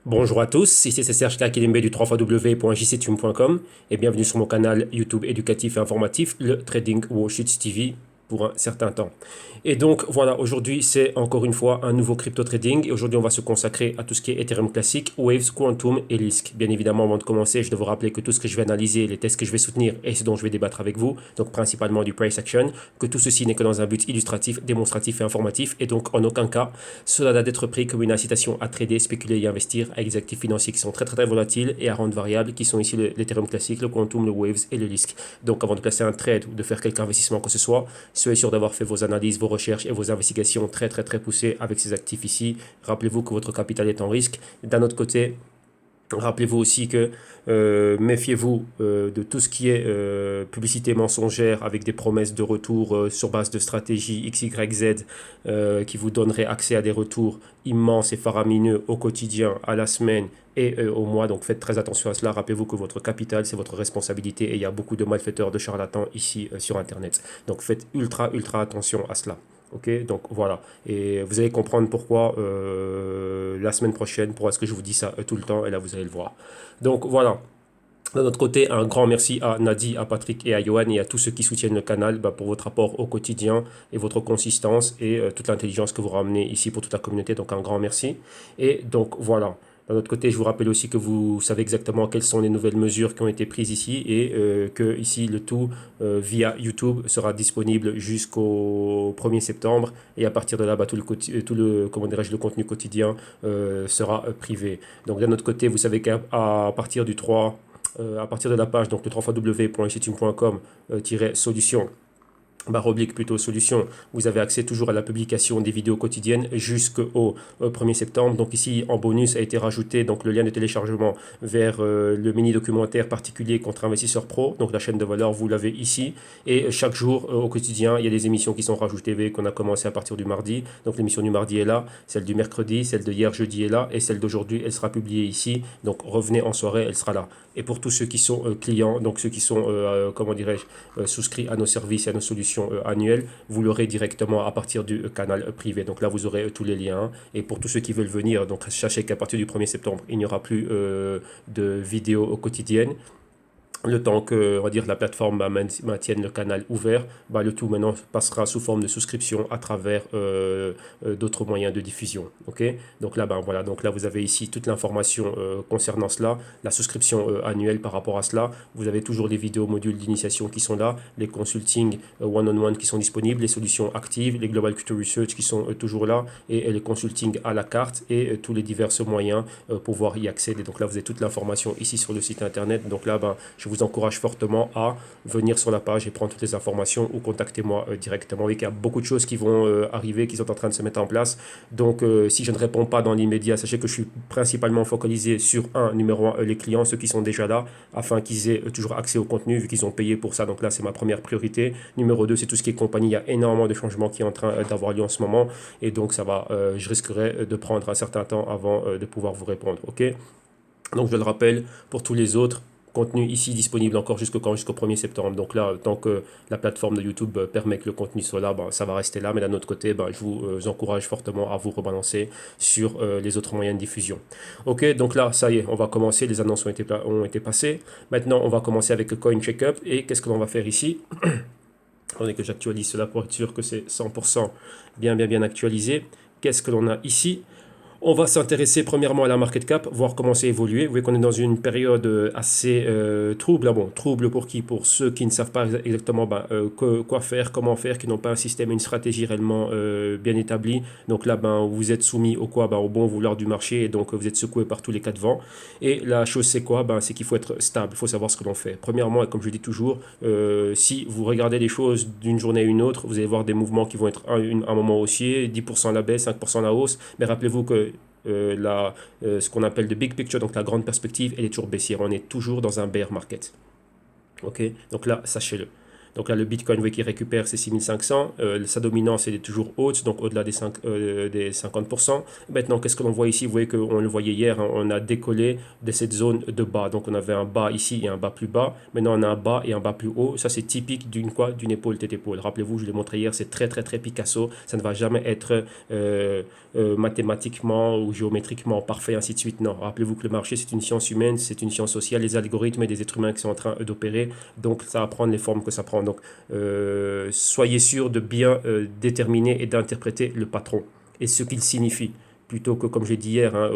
Bonjour à tous, ici c'est Serge Kakilimbe du www.jctune.com et bienvenue sur mon canal YouTube éducatif et informatif, le Trading Wall Street TV pour un certain temps. Et donc voilà, aujourd'hui c'est encore une fois un nouveau crypto trading et aujourd'hui on va se consacrer à tout ce qui est Ethereum classique, Waves, Quantum et Lisk. Bien évidemment, avant de commencer, je dois vous rappeler que tout ce que je vais analyser, les tests que je vais soutenir et ce dont je vais débattre avec vous, donc principalement du price action, que tout ceci n'est que dans un but illustratif, démonstratif et informatif et donc en aucun cas cela doit être pris comme une incitation à trader, spéculer et investir avec des actifs financiers qui sont très volatiles et à rente variable, qui sont ici l'Ethereum classique, le Quantum, le Waves et le Lisk. Donc avant de placer un trade ou de faire quelque investissement que ce soit, soyez sûr d'avoir fait vos analyses, vos recherches et vos investigations très poussées avec ces actifs ici. Rappelez-vous que votre capital est en risque. D'un autre côté, rappelez-vous aussi que méfiez-vous de tout ce qui est publicité mensongère avec des promesses de retour sur base de stratégie X, Y, Z qui vous donnerait accès à des retours immenses et faramineux au quotidien, à la semaine et au mois. Donc faites très attention à cela. Rappelez-vous que votre capital, c'est votre responsabilité et il y a beaucoup de malfaiteurs, de charlatans ici sur Internet. Donc faites ultra attention à cela. Ok, donc voilà. Et vous allez comprendre pourquoi la semaine prochaine, pourquoi est-ce que je vous dis ça tout le temps, et là vous allez le voir. Donc voilà. De notre côté, un grand merci à Nadi, à Patrick et à Johan et à tous ceux qui soutiennent le canal pour votre apport au quotidien et votre consistance et toute l'intelligence que vous ramenez ici pour toute la communauté. Donc un grand merci. Et donc voilà. D'un autre côté, je vous rappelle aussi que vous savez exactement quelles sont les nouvelles mesures qui ont été prises ici et que ici le tout via YouTube sera disponible jusqu'au 1er septembre et à partir de là, comment dirais-je, le contenu quotidien sera privé. Donc d'un autre côté, vous savez qu'à partir du 3 à partir de la page, donc le www.institume.com-solution, barre oblique plutôt solution, vous avez accès toujours à la publication des vidéos quotidiennes jusqu'au 1er septembre. Donc ici, en bonus, a été rajouté donc le lien de téléchargement vers le mini documentaire particulier contre investisseurs pro. Donc la chaîne de valeur, vous l'avez ici. Et chaque jour, au quotidien, il y a des émissions qui sont rajoutées, qu'on a commencé à partir du mardi. Donc l'émission du mardi est là, celle du mercredi, celle de hier jeudi est là, et celle d'aujourd'hui, elle sera publiée ici. Donc revenez en soirée, elle sera là. Et pour tous ceux qui sont clients, donc ceux qui sont, comment dirais-je, souscrits à nos services et à nos solutions annuelles, vous l'aurez directement à partir du canal privé. Donc là, vous aurez tous les liens. Et pour tous ceux qui veulent venir, donc sachez qu'à partir du 1er septembre, il n'y aura plus de vidéos quotidiennes. Le temps que, on va dire, la plateforme maintienne le canal ouvert, le tout maintenant passera sous forme de souscription à travers d'autres moyens de diffusion. Ok. Donc là, voilà. Donc là, vous avez ici toute l'information concernant cela, la souscription annuelle par rapport à cela. Vous avez toujours les vidéos modules d'initiation qui sont là, les consulting one-on-one qui sont disponibles, les solutions actives, les Global Crypto Research qui sont toujours là, et les consulting à la carte et tous les divers moyens pour pouvoir y accéder. Donc là, vous avez toute l'information ici sur le site internet. Donc là, je vous encourage fortement à venir sur la page et prendre toutes les informations ou contactez-moi directement. Il y a beaucoup de choses qui vont arriver, qui sont en train de se mettre en place. Donc, si je ne réponds pas dans l'immédiat, sachez que je suis principalement focalisé sur numéro 1, les clients, ceux qui sont déjà là, afin qu'ils aient toujours accès au contenu, vu qu'ils ont payé pour ça. Donc là, c'est ma première priorité. Numéro 2, c'est tout ce qui est compagnie. Il y a énormément de changements qui sont en train d'avoir lieu en ce moment. Et donc, ça va, je risquerai de prendre un certain temps avant de pouvoir vous répondre. OK? Donc, je le rappelle, pour tous les autres, contenu ici disponible encore jusqu'au 1er septembre. Donc là, tant que la plateforme de YouTube permet que le contenu soit là, ça va rester là. Mais d'un autre côté, je vous encourage fortement à vous rebalancer sur les autres moyens de diffusion. Ok, donc là, ça y est, on va commencer. Les annonces ont été passées. Maintenant, on va commencer avec le Coin Checkup. Et qu'est-ce que l'on va faire ici? Attendez que j'actualise cela pour être sûr que c'est 100% bien actualisé. Qu'est-ce que l'on a ici? On va s'intéresser premièrement à la market cap, voir comment c'est évolué. Vous voyez qu'on est dans une période assez trouble. Trouble pour qui? Pour ceux qui ne savent pas exactement quoi faire, comment faire, qui n'ont pas un système, une stratégie réellement bien établie. Donc là, vous êtes soumis au bon vouloir du marché et donc vous êtes secoué par tous les cas de vent. Et la chose, c'est quoi? C'est qu'il faut être stable, il faut savoir ce que l'on fait. Premièrement, et comme je dis toujours, si vous regardez les choses d'une journée à une autre, vous allez voir des mouvements qui vont être un moment haussier, 10% la baisse, 5% la hausse. Mais rappelez-vous que ce qu'on appelle de big picture, donc la grande perspective, elle est toujours baissière. On est toujours dans un bear market. Ok, donc là, sachez-le. Donc là, le Bitcoin, vous voyez qu'il récupère ses 6500. Sa dominance, elle est toujours haute, donc au-delà des 50%. Maintenant, qu'est-ce que l'on voit ici? Vous voyez qu'on le voyait hier, hein, on a décollé de cette zone de bas. Donc on avait un bas ici et un bas plus bas. Maintenant, on a un bas et un bas plus haut. Ça, c'est typique d'une quoi? D'une épaule tête épaule. Rappelez-vous, je l'ai montré hier, c'est très très très Picasso. Ça ne va jamais être mathématiquement ou géométriquement parfait, ainsi de suite. Non, rappelez-vous que le marché, c'est une science humaine, c'est une science sociale, les algorithmes et des êtres humains qui sont en train d'opérer. Donc ça va prendre les formes que ça prend. Donc soyez sûr de bien déterminer et d'interpréter le patron et ce qu'il signifie, plutôt que, comme j'ai dit hier, hein,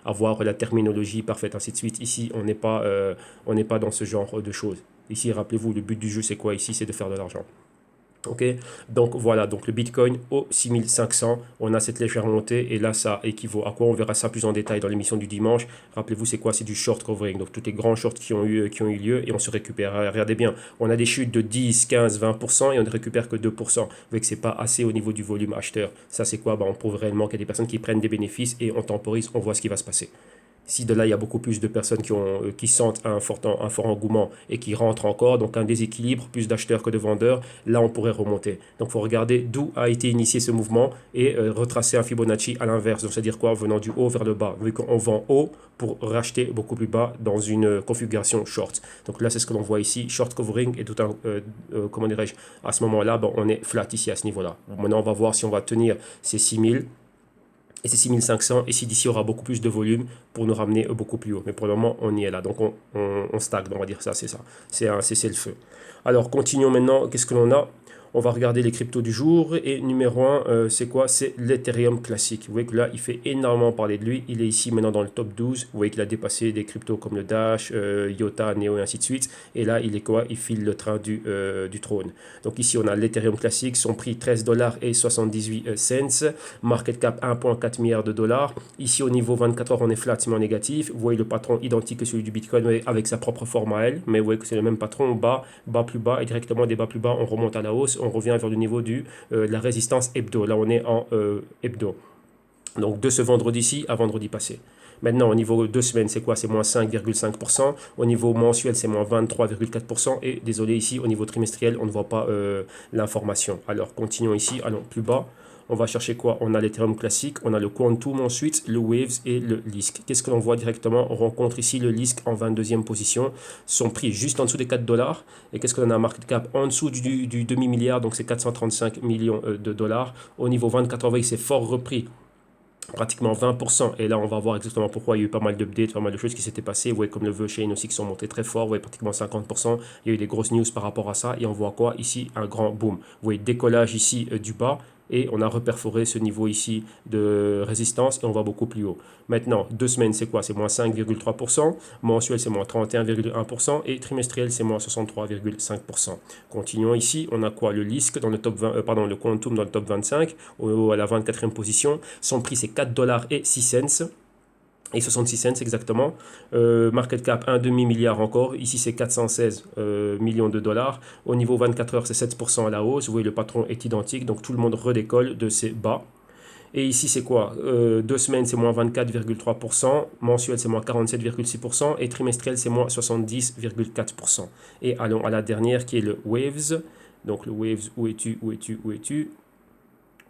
avoir la terminologie parfaite, ainsi de suite. Ici, on n'est pas dans ce genre de choses. Ici, rappelez-vous, le but du jeu, c'est quoi? Ici, c'est de faire de l'argent. Ok, donc voilà, donc le Bitcoin au 6500, on a cette légère montée et là ça équivaut à quoi? On verra ça plus en détail dans l'émission du dimanche. Rappelez-vous, c'est quoi? C'est du short covering, donc tous les grands shorts qui ont eu lieu et on se récupère. Regardez bien, on a des chutes de 10, 15, 20% et on ne récupère que 2%. Vous voyez que c'est pas assez au niveau du volume acheteur. Ça c'est quoi? On prouve réellement qu'il y a des personnes qui prennent des bénéfices et on temporise, on voit ce qui va se passer. Si de là, il y a beaucoup plus de personnes qui sentent un fort engouement et qui rentrent encore, donc un déséquilibre, plus d'acheteurs que de vendeurs, là, on pourrait remonter. Donc, il faut regarder d'où a été initié ce mouvement et retracer un Fibonacci à l'inverse. Donc, c'est-à-dire quoi? Venant du haut vers le bas. Vu qu'on vend haut pour racheter beaucoup plus bas dans une configuration short. Donc là, c'est ce que l'on voit ici, short covering et tout un, comment dirais-je, à ce moment-là, on est flat ici à ce niveau-là. Maintenant, on va voir si on va tenir ces 6000 et c'est 6500 et si d'ici aura beaucoup plus de volume pour nous ramener beaucoup plus haut. Mais pour le moment, on y est là. Donc on stagne, on va dire ça, c'est ça. C'est un cessez-le-feu. Alors continuons maintenant. Qu'est-ce que l'on a? On va regarder les cryptos du jour. Et numéro 1, c'est quoi? C'est l'Ethereum classique. Vous voyez que là, il fait énormément parler de lui. Il est ici maintenant dans le top 12. Vous voyez qu'il a dépassé des cryptos comme le Dash, IOTA, Neo et ainsi de suite. Et là, il est quoi? Il file le train du trône. Donc ici, on a l'Ethereum classique. Son prix 13 dollars et 78 cents. Market cap 1,4 milliard de dollars. Ici, au niveau 24 heures, on est flat, mais en négatif. Vous voyez le patron identique que celui du Bitcoin avec sa propre forme à elle. Mais vous voyez que c'est le même patron. Bas, bas plus bas. Et directement des bas plus bas, on remonte à la hausse. On revient vers le niveau de la résistance hebdo. Là, on est en hebdo. Donc, de ce vendredi-ci à vendredi passé. Maintenant, au niveau 2 semaines, c'est quoi? C'est moins 5,5%. Au niveau mensuel, c'est moins 23,4%. Et désolé, ici, au niveau trimestriel, on ne voit pas l'information. Alors, continuons ici. Allons plus bas. On va chercher quoi? On a l'Ethereum classique, on a le Quantum ensuite, le Waves et le Lisk. Qu'est-ce que l'on voit directement? On rencontre ici le Lisk en 22e position. Son prix juste en dessous des 4 dollars. Et qu'est-ce que l'on a? Market cap en dessous du demi-milliard, donc c'est 435 millions de dollars. Au niveau 24 heures, c'est fort repris, pratiquement 20%. Et là, on va voir exactement pourquoi il y a eu pas mal d'updates, pas mal de choses qui s'étaient passées. Vous voyez, comme le veut Shane aussi, qui sont montés très fort. Vous voyez, pratiquement 50%. Il y a eu des grosses news par rapport à ça. Et on voit quoi? Ici, un grand boom. Vous voyez, décollage ici du bas. Et on a reperforé ce niveau ici de résistance et on va beaucoup plus haut. Maintenant, 2 semaines, c'est quoi? C'est moins 5,3%. Mensuel, c'est moins 31,1%. Et trimestriel, c'est moins 63,5%. Continuons ici. On a quoi? Le Lisk dans le top 20, pardon, le Quantum dans le top 25, à la 24e position. Son prix, c'est 4 dollars et 6 cents. Et 66 cents exactement. Market cap, un demi-milliard encore. Ici, c'est 416 millions de dollars. Au niveau 24 heures, c'est 7% à la hausse. Vous voyez, le patron est identique. Donc, tout le monde redécolle de ses bas. Et ici, c'est quoi? 2 semaines, c'est moins 24,3%. Mensuel, c'est moins 47,6%. Et trimestriel, c'est moins 70,4%. Et allons à la dernière qui est le Waves. Donc, le Waves, où es-tu? Où es-tu? Où es-tu?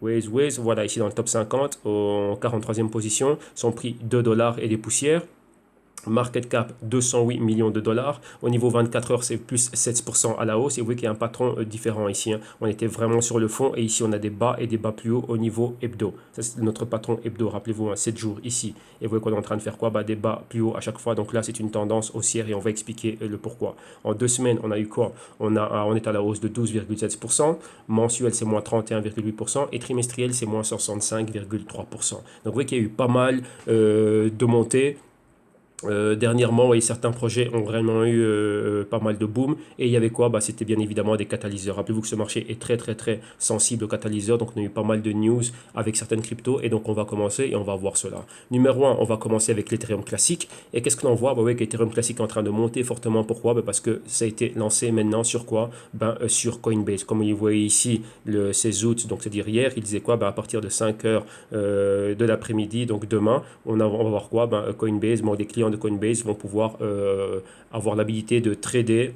Waze, voilà, ici dans le top 50, en 43e position, son prix 2 dollars et des poussières. Market cap 208 millions de dollars. Au niveau 24 heures, c'est plus 7% à la hausse. Et vous voyez qu'il y a un patron différent ici. Hein. On était vraiment sur le fond. Et ici, on a des bas et des bas plus hauts au niveau hebdo. Ça, c'est notre patron hebdo. Rappelez-vous, hein, 7 jours ici. Et vous voyez qu'on est en train de faire quoi? Des bas plus hauts à chaque fois. Donc là, c'est une tendance haussière et on va expliquer le pourquoi. En 2 semaines, on a eu quoi? On est à la hausse de 12,7%. Mensuel, c'est moins 31,8%. Et trimestriel, c'est moins 65,3%. Donc vous voyez qu'il y a eu pas mal de montées. Dernièrement, et certains projets ont vraiment eu pas mal de boom. Et il y avait quoi? C'était bien évidemment des catalyseurs. Rappelez-vous que ce marché est très très très sensible aux catalyseurs. Donc on a eu pas mal de news avec certaines cryptos. Et donc on va commencer et on va voir cela. Numéro 1, on va commencer avec l'Ethereum classique. Et qu'est-ce que l'on voit? Oui, l'Ethereum classique est en train de monter fortement. Pourquoi? Parce que ça a été lancé maintenant sur quoi? Sur Coinbase. Comme vous voyez ici, le 16 août, donc c'est-à-dire hier, il disait quoi? À partir de 5 heures de l'après-midi, donc demain, on va voir quoi? Coinbase, des clients de Coinbase vont pouvoir avoir l'habilité de trader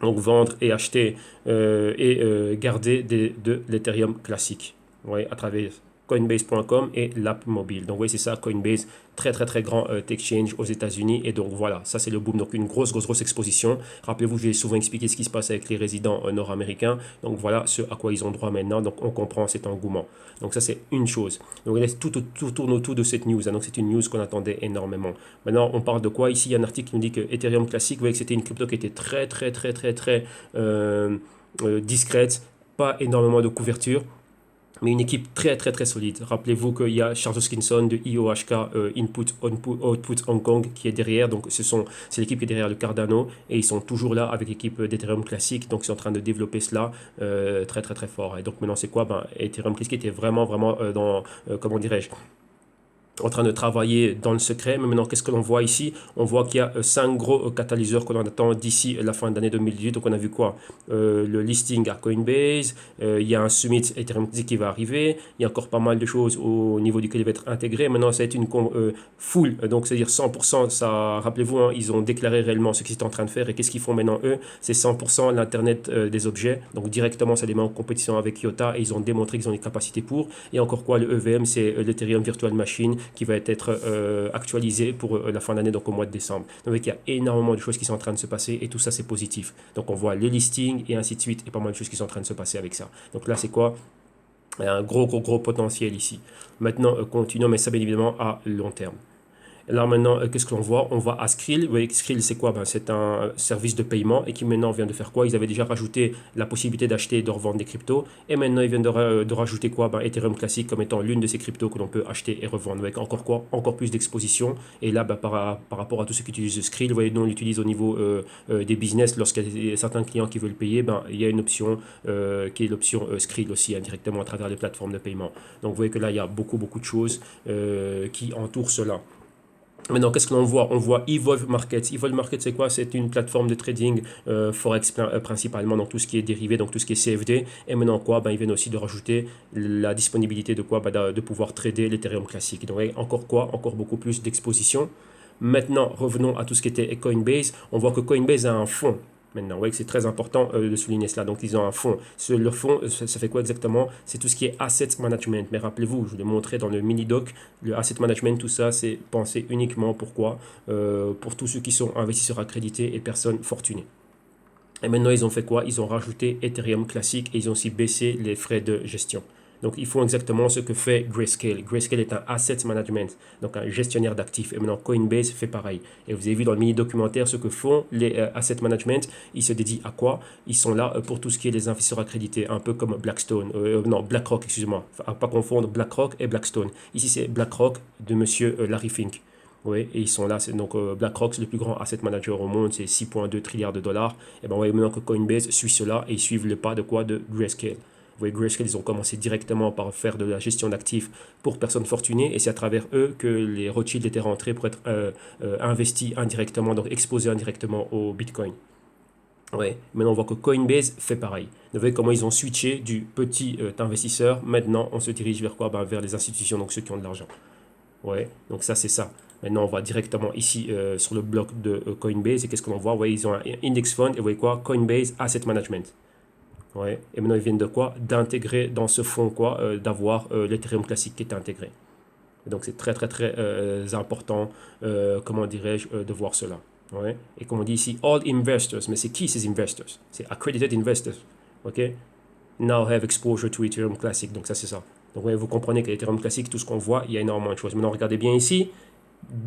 Donc vendre et acheter garder de l'Ethereum classique. Ouais, à travers Coinbase.com et l'app mobile. Donc oui, c'est ça, Coinbase, très très très grand exchange aux États-Unis. Et donc voilà, ça c'est le boom. Donc une grosse exposition. Rappelez-vous, j'ai souvent expliqué ce qui se passe avec les résidents nord-américains. Donc voilà ce à quoi ils ont droit maintenant. Donc on comprend cet engouement. Donc ça c'est une chose. Donc tout tourne autour de cette news. Hein. Donc c'est une news qu'on attendait énormément. Maintenant on parle de quoi? Ici il y a un article qui nous dit que Ethereum classique, vous voyez que c'était une crypto qui était très discrète, pas énormément de couverture, mais une équipe très solide. Rappelez-vous qu'il y a Charles Hoskinson de IOHK Output Hong Kong qui est derrière. Donc c'est l'équipe qui est derrière le Cardano et ils sont toujours là avec l'équipe d'Ethereum classique. Donc ils sont en train de développer cela très fort. Et donc maintenant c'est quoi? Ethereum classique était vraiment dans comment dirais-je, en train de travailler dans le secret. Mais maintenant, qu'est-ce que l'on voit ici? On voit qu'il y a 5 gros catalyseurs qu'on attend d'ici la fin d'année 2018. Donc, on a vu quoi? Le listing à Coinbase, il y a un summit Ethereum qui va arriver, il y a encore pas mal de choses au niveau duquel il va être intégré. Maintenant, ça va être une full, donc c'est-à-dire 100%. Ça, rappelez-vous, hein, ils ont déclaré réellement ce qu'ils étaient en train de faire. Et qu'est-ce qu'ils font maintenant, eux? C'est 100% l'Internet des objets. Donc, directement, ça les met en compétition avec IOTA et ils ont démontré qu'ils ont les capacités pour. Et encore quoi? Le EVM, c'est l'Ethereum Virtual Machine qui va être actualisé pour la fin d'année, donc au mois de décembre. Donc il y a énormément de choses qui sont en train de se passer et tout ça c'est positif. Donc on voit les listings et ainsi de suite et pas mal de choses qui sont en train de se passer avec ça. Donc là c'est quoi? Il y a un gros potentiel ici. Maintenant continuons, mais ça bien évidemment à long terme. Et là maintenant, qu'est-ce que l'on voit? On voit à Skrill. Vous voyez, Skrill, c'est quoi? C'est un service de paiement et qui maintenant vient de faire quoi? Ils avaient déjà rajouté la possibilité d'acheter et de revendre des cryptos. Et maintenant, ils viennent de rajouter quoi? Ethereum classique comme étant l'une de ces cryptos que l'on peut acheter et revendre. Avec encore quoi? Encore plus d'exposition. Et là, par rapport à tous ceux qui utilisent Skrill, vous voyez, nous on l'utilise au niveau des business. Lorsqu'il y a certains clients qui veulent payer, il y a une option qui est l'option Skrill aussi, indirectement à travers les plateformes de paiement. Donc vous voyez que là, il y a beaucoup de choses qui entourent cela. Maintenant, qu'est-ce que l'on voit? On voit Evolve Markets. Evolve Markets, c'est quoi? C'est une plateforme de trading Forex principalement, donc tout ce qui est dérivé, donc tout ce qui est CFD. Et maintenant, quoi? Ils viennent aussi de rajouter la disponibilité de quoi? De pouvoir trader l'Ethereum classique. Donc, encore quoi? Encore beaucoup plus d'exposition. Maintenant, revenons à tout ce qui était Coinbase. On voit que Coinbase a un fonds. Maintenant, vous voyez que c'est très important de souligner cela. Donc, ils ont un fonds. Leur fonds, ça fait quoi exactement? C'est tout ce qui est asset management. Mais rappelez-vous, je vous l'ai montré dans le mini-doc, le asset management, tout ça, c'est pensé uniquement pourquoi pour tous ceux qui sont investisseurs accrédités et personnes fortunées. Et maintenant, ils ont fait quoi? Ils ont rajouté Ethereum classique et ils ont aussi baissé les frais de gestion. Donc, ils font exactement ce que fait Grayscale. Grayscale est un asset management, donc un gestionnaire d'actifs. Et maintenant, Coinbase fait pareil. Et vous avez vu dans le mini-documentaire ce que font les asset management. Ils se dédient à quoi? Ils sont là pour tout ce qui est les investisseurs accrédités, un peu comme Blackstone. Non, BlackRock, excusez-moi. À ne pas confondre BlackRock et Blackstone. Ici, c'est BlackRock de monsieur Larry Fink. Oui, et ils sont là. Donc, BlackRock, c'est le plus grand asset manager au monde. C'est 6,2 trilliards de dollars. Et bien, vous voyez maintenant que Coinbase suit cela et ils suivent le pas de quoi? De Grayscale. Vous voyez, Grayscale, ils ont commencé directement par faire de la gestion d'actifs pour personnes fortunées. Et c'est à travers eux que les Rothschild étaient rentrés pour être investis indirectement, donc exposés indirectement au Bitcoin. Ouais. Maintenant, on voit que Coinbase fait pareil. Vous voyez comment ils ont switché du petit investisseur. Maintenant, on se dirige vers quoi? Vers les institutions, donc ceux qui ont de l'argent. Ouais, donc ça, c'est ça. Maintenant, on va directement ici sur le bloc de Coinbase. Et qu'est-ce que l'on voit? Vous voyez, ils ont un index fund. Et vous voyez quoi? Coinbase Asset Management. Ouais. Et maintenant, ils viennent de quoi? D'intégrer dans ce fonds quoi? D'avoir l'Ethereum classique qui est intégré. Et donc, c'est très important, comment dirais-je, de voir cela. Ouais. Et comme on dit ici, all investors. Mais c'est qui ces investors? C'est accredited investors. OK? Now have exposure to Ethereum Classic. Donc, ça, c'est ça. Donc, ouais, vous comprenez que l'Ethereum Classic, tout ce qu'on voit, il y a énormément de choses. Maintenant, regardez bien ici.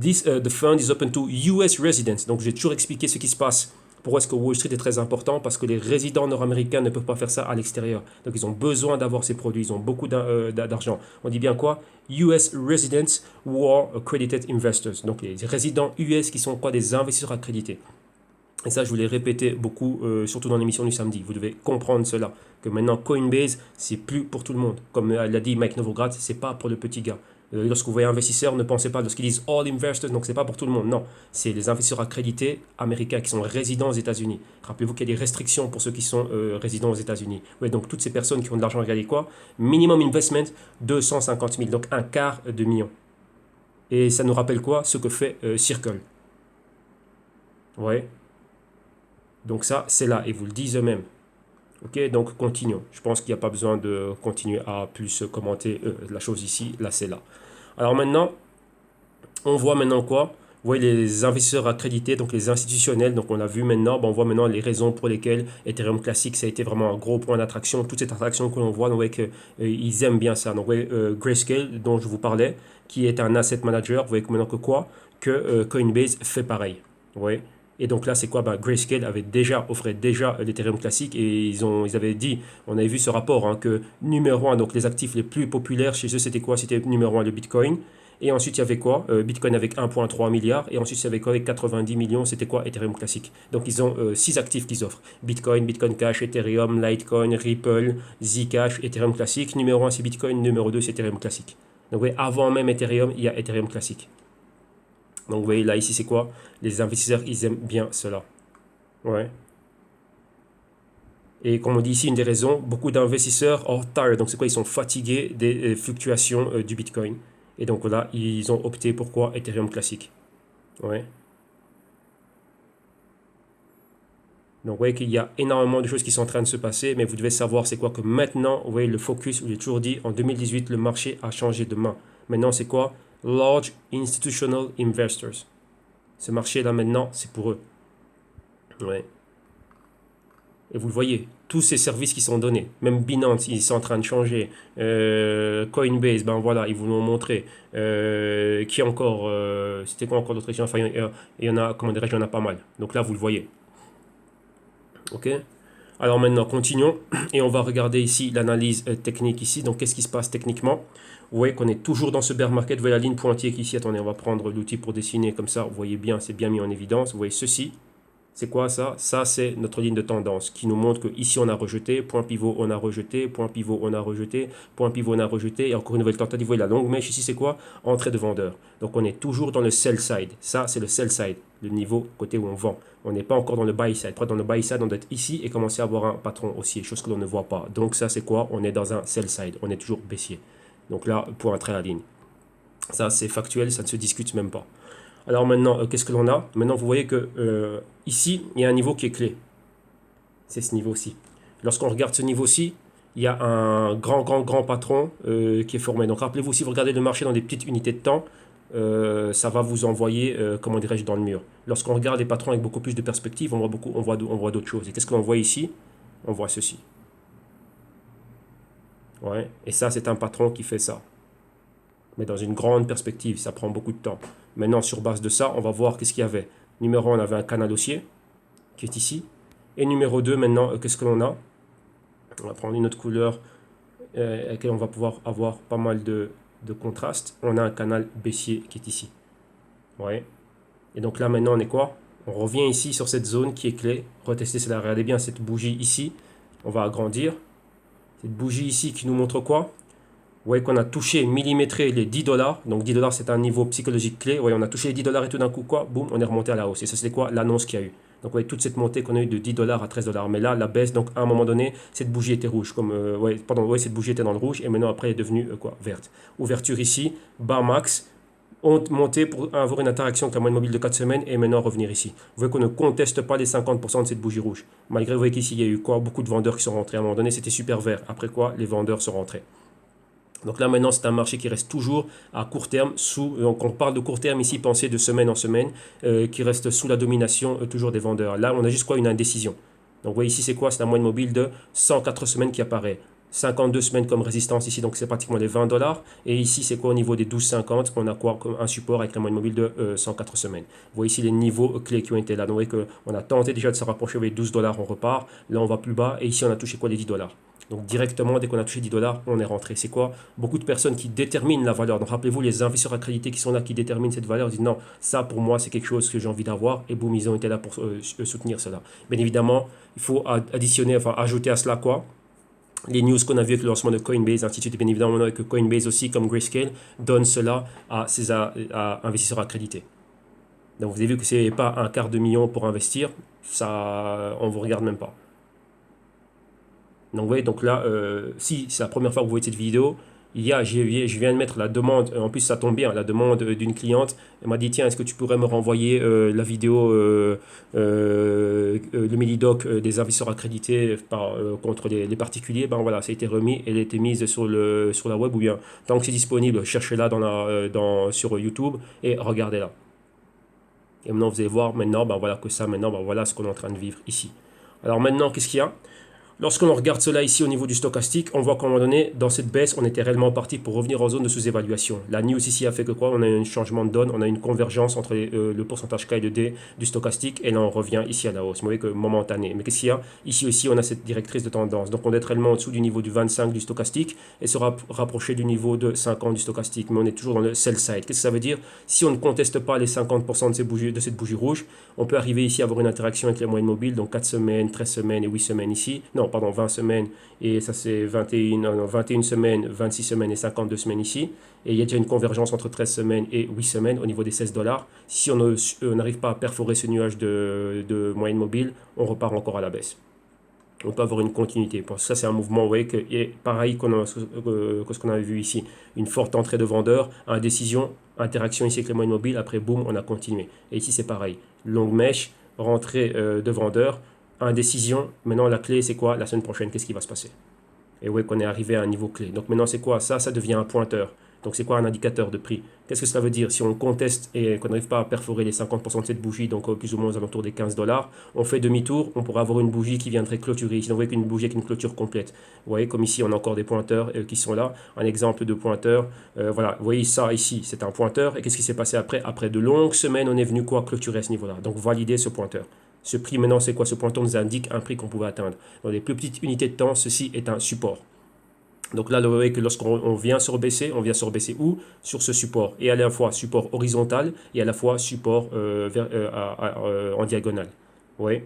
The fund is open to US residents. Donc, j'ai toujours expliqué ce qui se passe. Pourquoi est-ce que Wall Street est très important? Parce que les résidents nord-américains ne peuvent pas faire ça à l'extérieur. Donc, ils ont besoin d'avoir ces produits. Ils ont beaucoup d'argent. On dit bien quoi? US residents who are accredited investors. Donc, les résidents US qui sont quoi? Des investisseurs accrédités. Et ça, je vous l'ai répété beaucoup, surtout dans l'émission du samedi. Vous devez comprendre cela. Que maintenant, Coinbase, c'est plus pour tout le monde. Comme l'a dit Mike Novogratz, c'est pas pour le petit gars. Lorsque vous voyez investisseurs, ne pensez pas, lorsqu'ils disent all investors, donc c'est pas pour tout le monde. Non, c'est les investisseurs accrédités américains qui sont résidents aux États-Unis. Rappelez-vous qu'il y a des restrictions pour ceux qui sont résidents aux États-Unis. Ouais, donc toutes ces personnes qui ont de l'argent, regardez quoi? Minimum investment, 250 000, donc un quart de million. Et ça nous rappelle quoi? Ce que fait Circle. Ouais. Donc ça, c'est là, et vous le disent eux-mêmes. Ok, donc continuons. Je pense qu'il n'y a pas besoin de continuer à plus commenter la chose ici. Là, c'est là. Alors maintenant, on voit maintenant quoi? Vous voyez les investisseurs accrédités, donc les institutionnels. Donc on a vu maintenant, on voit maintenant les raisons pour lesquelles Ethereum Classic, ça a été vraiment un gros point d'attraction. Toute cette attraction que l'on voit, donc, vous voyez qu'ils aiment bien ça. Donc vous voyez Grayscale, dont je vous parlais, qui est un asset manager. Vous voyez que maintenant que quoi? Que Coinbase fait pareil. Vous voyez? Et donc là, c'est quoi? Grayscale offrait déjà l'Ethereum classique et ils avaient dit, on avait vu ce rapport, hein, que numéro un, donc les actifs les plus populaires chez eux, c'était quoi? C'était numéro un le Bitcoin. Et ensuite, il y avait quoi? Bitcoin avec 1,3 milliard. Et ensuite, il y avait quoi avec 90 millions? C'était quoi? Ethereum classique. Donc, ils ont 6 actifs qu'ils offrent. Bitcoin, Bitcoin Cash, Ethereum, Litecoin, Ripple, Zcash, Ethereum classique. Numéro un c'est Bitcoin. Numéro 2 c'est Ethereum classique. Donc, vous voyez, avant même Ethereum, il y a Ethereum classique. Donc, vous voyez, là, ici, c'est quoi? Les investisseurs, ils aiment bien cela. Ouais. Et comme on dit ici, une des raisons, beaucoup d'investisseurs are tired. Donc, c'est quoi? Ils sont fatigués des fluctuations du Bitcoin. Et donc, voilà, ils ont opté pour quoi? Ethereum classique. Ouais. Donc, vous voyez qu'il y a énormément de choses qui sont en train de se passer, mais vous devez savoir c'est quoi que maintenant, vous voyez le focus, je l'ai toujours dit, en 2018, le marché a changé de main. Maintenant, c'est quoi? Large Institutional Investors. Ce marché-là, maintenant, c'est pour eux. Ouais. Et vous le voyez, tous ces services qui sont donnés, même Binance, ils sont en train de changer. Coinbase, ben voilà, ils vous l'ont montré. Qui encore c'était quoi encore d'autres régions? Enfin, il y en a, comment dirais-je, il y en a pas mal. Donc là, vous le voyez. Ok? Alors maintenant, continuons et on va regarder ici l'analyse technique ici. Donc, qu'est-ce qui se passe techniquement? Vous voyez qu'on est toujours dans ce bear market. Vous voyez la ligne pointillée qui ici. Attendez, on va prendre l'outil pour dessiner comme ça. Vous voyez bien, c'est bien mis en évidence. Vous voyez ceci. C'est quoi ça? Ça, c'est notre ligne de tendance qui nous montre que ici on a rejeté, point pivot, on a rejeté, point pivot, on a rejeté, point pivot, on a rejeté, et encore une nouvelle tentative. Vous voyez la longue mèche ici, c'est quoi? Entrée de vendeur. Donc on est toujours dans le sell side. Ça, c'est le sell side, le niveau côté où on vend. On n'est pas encore dans le buy side. Après, dans le buy side, on doit être ici et commencer à avoir un patron haussier, chose que l'on ne voit pas. Donc ça, c'est quoi? On est dans un sell side. On est toujours baissier. Donc là, pour entrer à la ligne. Ça, c'est factuel, ça ne se discute même pas. Alors maintenant, qu'est-ce que l'on a? Maintenant, vous voyez que ici, il y a un niveau qui est clé. C'est ce niveau-ci. Lorsqu'on regarde ce niveau-ci, il y a un grand patron qui est formé. Donc rappelez-vous, si vous regardez le marché dans des petites unités de temps, ça va vous envoyer, comment dirais-je, dans le mur. Lorsqu'on regarde les patrons avec beaucoup plus de perspective, on voit d'autres choses. Et qu'est-ce que l'on voit ici? On voit ceci. Ouais. Et ça, c'est un patron qui fait ça. Mais dans une grande perspective, ça prend beaucoup de temps. Maintenant, sur base de ça, on va voir qu'est-ce qu'il y avait. Numéro 1, on avait un canal haussier, qui est ici. Et numéro 2, maintenant, qu'est-ce que l'on a? On va prendre une autre couleur, avec laquelle on va pouvoir avoir pas mal de contraste. On a un canal baissier qui est ici. Ouais. Et donc là, maintenant, on est quoi? On revient ici sur cette zone qui est clé. Retester cela. Regardez bien cette bougie ici. On va agrandir. Cette bougie ici qui nous montre quoi? Vous voyez qu'on a touché, millimétré les 10 dollars. Donc 10 dollars, c'est un niveau psychologique clé. Vous voyez, on a touché les 10 dollars et tout d'un coup, quoi? Boum, on est remonté à la hausse. Et ça, c'est quoi? L'annonce qu'il y a eu. Donc, vous voyez, toute cette montée qu'on a eu de 10 dollars à 13 dollars. Mais là, la baisse, donc à un moment donné, cette bougie était rouge. Cette bougie était dans le rouge. Et maintenant, après, elle est devenue verte. Ouverture ici, bas max. Monter pour avoir une interaction avec la moyenne mobile de 4 semaines et maintenant revenir ici. Vous voyez qu'on ne conteste pas les 50% de cette bougie rouge. Malgré, vous voyez qu'ici, il y a eu quoi? Beaucoup de vendeurs qui sont rentrés. À un moment donné, c'était super vert. Après quoi, les vendeurs sont rentrés. Donc là maintenant c'est un marché qui reste toujours à court terme, donc on parle de court terme ici, pensez de semaine en semaine, qui reste sous la domination toujours des vendeurs. Là on a juste quoi? Une indécision. Donc vous voyez ici c'est quoi? C'est la moyenne mobile de 104 semaines qui apparaît. 52 semaines comme résistance ici, donc c'est pratiquement les 20 dollars. Et ici c'est quoi au niveau des 12,50? On a quoi comme un support avec la moyenne mobile de 104 semaines. Vous voyez ici les niveaux clés qui ont été là. Donc vous voyez qu'on a tenté déjà de se rapprocher avec 12 dollars, on repart. Là on va plus bas et ici on a touché quoi? Les 10 dollars. Donc directement, dès qu'on a touché 10 dollars, on est rentré. C'est quoi? Beaucoup de personnes qui déterminent la valeur. Donc rappelez-vous, les investisseurs accrédités qui sont là, qui déterminent cette valeur, disent non, ça pour moi c'est quelque chose que j'ai envie d'avoir. Et boum, ils ont été là pour soutenir cela. Bien évidemment, il faut additionner, enfin ajouter à cela quoi? Les news qu'on a vu avec le lancement de Coinbase, ainsi de suite, et bien évidemment avec Coinbase aussi, comme Grayscale, donne cela à ces investisseurs accrédités. Donc vous avez vu que ce n'est pas un quart de million pour investir, ça, on ne vous regarde même pas. Donc, vous voyez, donc là, si c'est la première fois que vous voyez cette vidéo, Je viens de mettre la demande, en plus ça tombe bien, la demande d'une cliente. Elle m'a dit, tiens, est-ce que tu pourrais me renvoyer la vidéo, le Minidoc des investisseurs accrédités contre les particuliers. Ben voilà, ça a été remis, elle a été mise sur la web, ou bien tant que c'est disponible, cherchez-la sur YouTube et regardez-la. Et maintenant, vous allez voir maintenant, ben voilà que ça, maintenant, ben voilà ce qu'on est en train de vivre ici. Alors maintenant, qu'est-ce qu'il y a? Lorsqu'on regarde cela ici au niveau du stochastique, on voit qu'à un moment donné, dans cette baisse, on était réellement parti pour revenir en zone de sous-évaluation. La news ici a fait que quoi? On a un changement de donne, on a une convergence entre le pourcentage K et le D du stochastique, et là on revient ici à la hausse. Vous voyez que momentané. Mais qu'est-ce qu'il y a? Ici aussi, on a cette directrice de tendance. Donc on est réellement en dessous du niveau du 25 du stochastique et se rapprocher du niveau de 50 du stochastique. Mais on est toujours dans le sell side. Qu'est-ce que ça veut dire? Si on ne conteste pas les 50% de cette bougie rouge, on peut arriver ici à avoir une interaction avec les moyennes mobiles, donc 4 semaines, 13 semaines et 8 semaines ici. Non, pardon, 20 semaines. Et ça c'est 21 semaines, 26 semaines et 52 semaines ici. Et il y a déjà une convergence entre 13 semaines et 8 semaines au niveau des 16 dollars. Si on n'arrive pas à perforer ce nuage de moyenne mobile, on repart encore à la baisse. On peut avoir une continuité. Parce que ça, c'est un mouvement, vous voyez, que est pareil que ce qu'on avait vu ici. Une forte entrée de vendeurs, indécision, interaction ici avec les moyennes mobiles. Après, boum, on a continué. Et ici, c'est pareil. Longue mèche, rentrée de vendeurs, indécision. Maintenant, la clé, c'est quoi? La semaine prochaine, qu'est-ce qui va se passer? Et vous voyez qu'on est arrivé à un niveau clé. Donc maintenant, c'est quoi? Ça devient un pointeur. Donc c'est quoi un indicateur de prix? Qu'est-ce que cela veut dire? Si on conteste et qu'on n'arrive pas à perforer les 50% de cette bougie, donc plus ou moins aux alentours des 15 dollars, on fait demi-tour, on pourrait avoir une bougie qui viendrait clôturer. Ici, on voit qu'une bougie avec une clôture complète. Vous voyez, comme ici, on a encore des pointeurs qui sont là. Un exemple de pointeur. Voilà, vous voyez ça ici, c'est un pointeur. Et qu'est-ce qui s'est passé après? Après de longues semaines, on est venu quoi? Clôturer à ce niveau-là. Donc valider ce pointeur. Ce prix maintenant, c'est quoi? Ce pointeur nous indique un prix qu'on pouvait atteindre. Dans les plus petites unités de temps, ceci est un support. Donc là, vous voyez que lorsqu'on vient se rebaisser, on vient se rebaisser où? Sur ce support. Et à la fois support horizontal et à la fois support en diagonale. Vous voyez?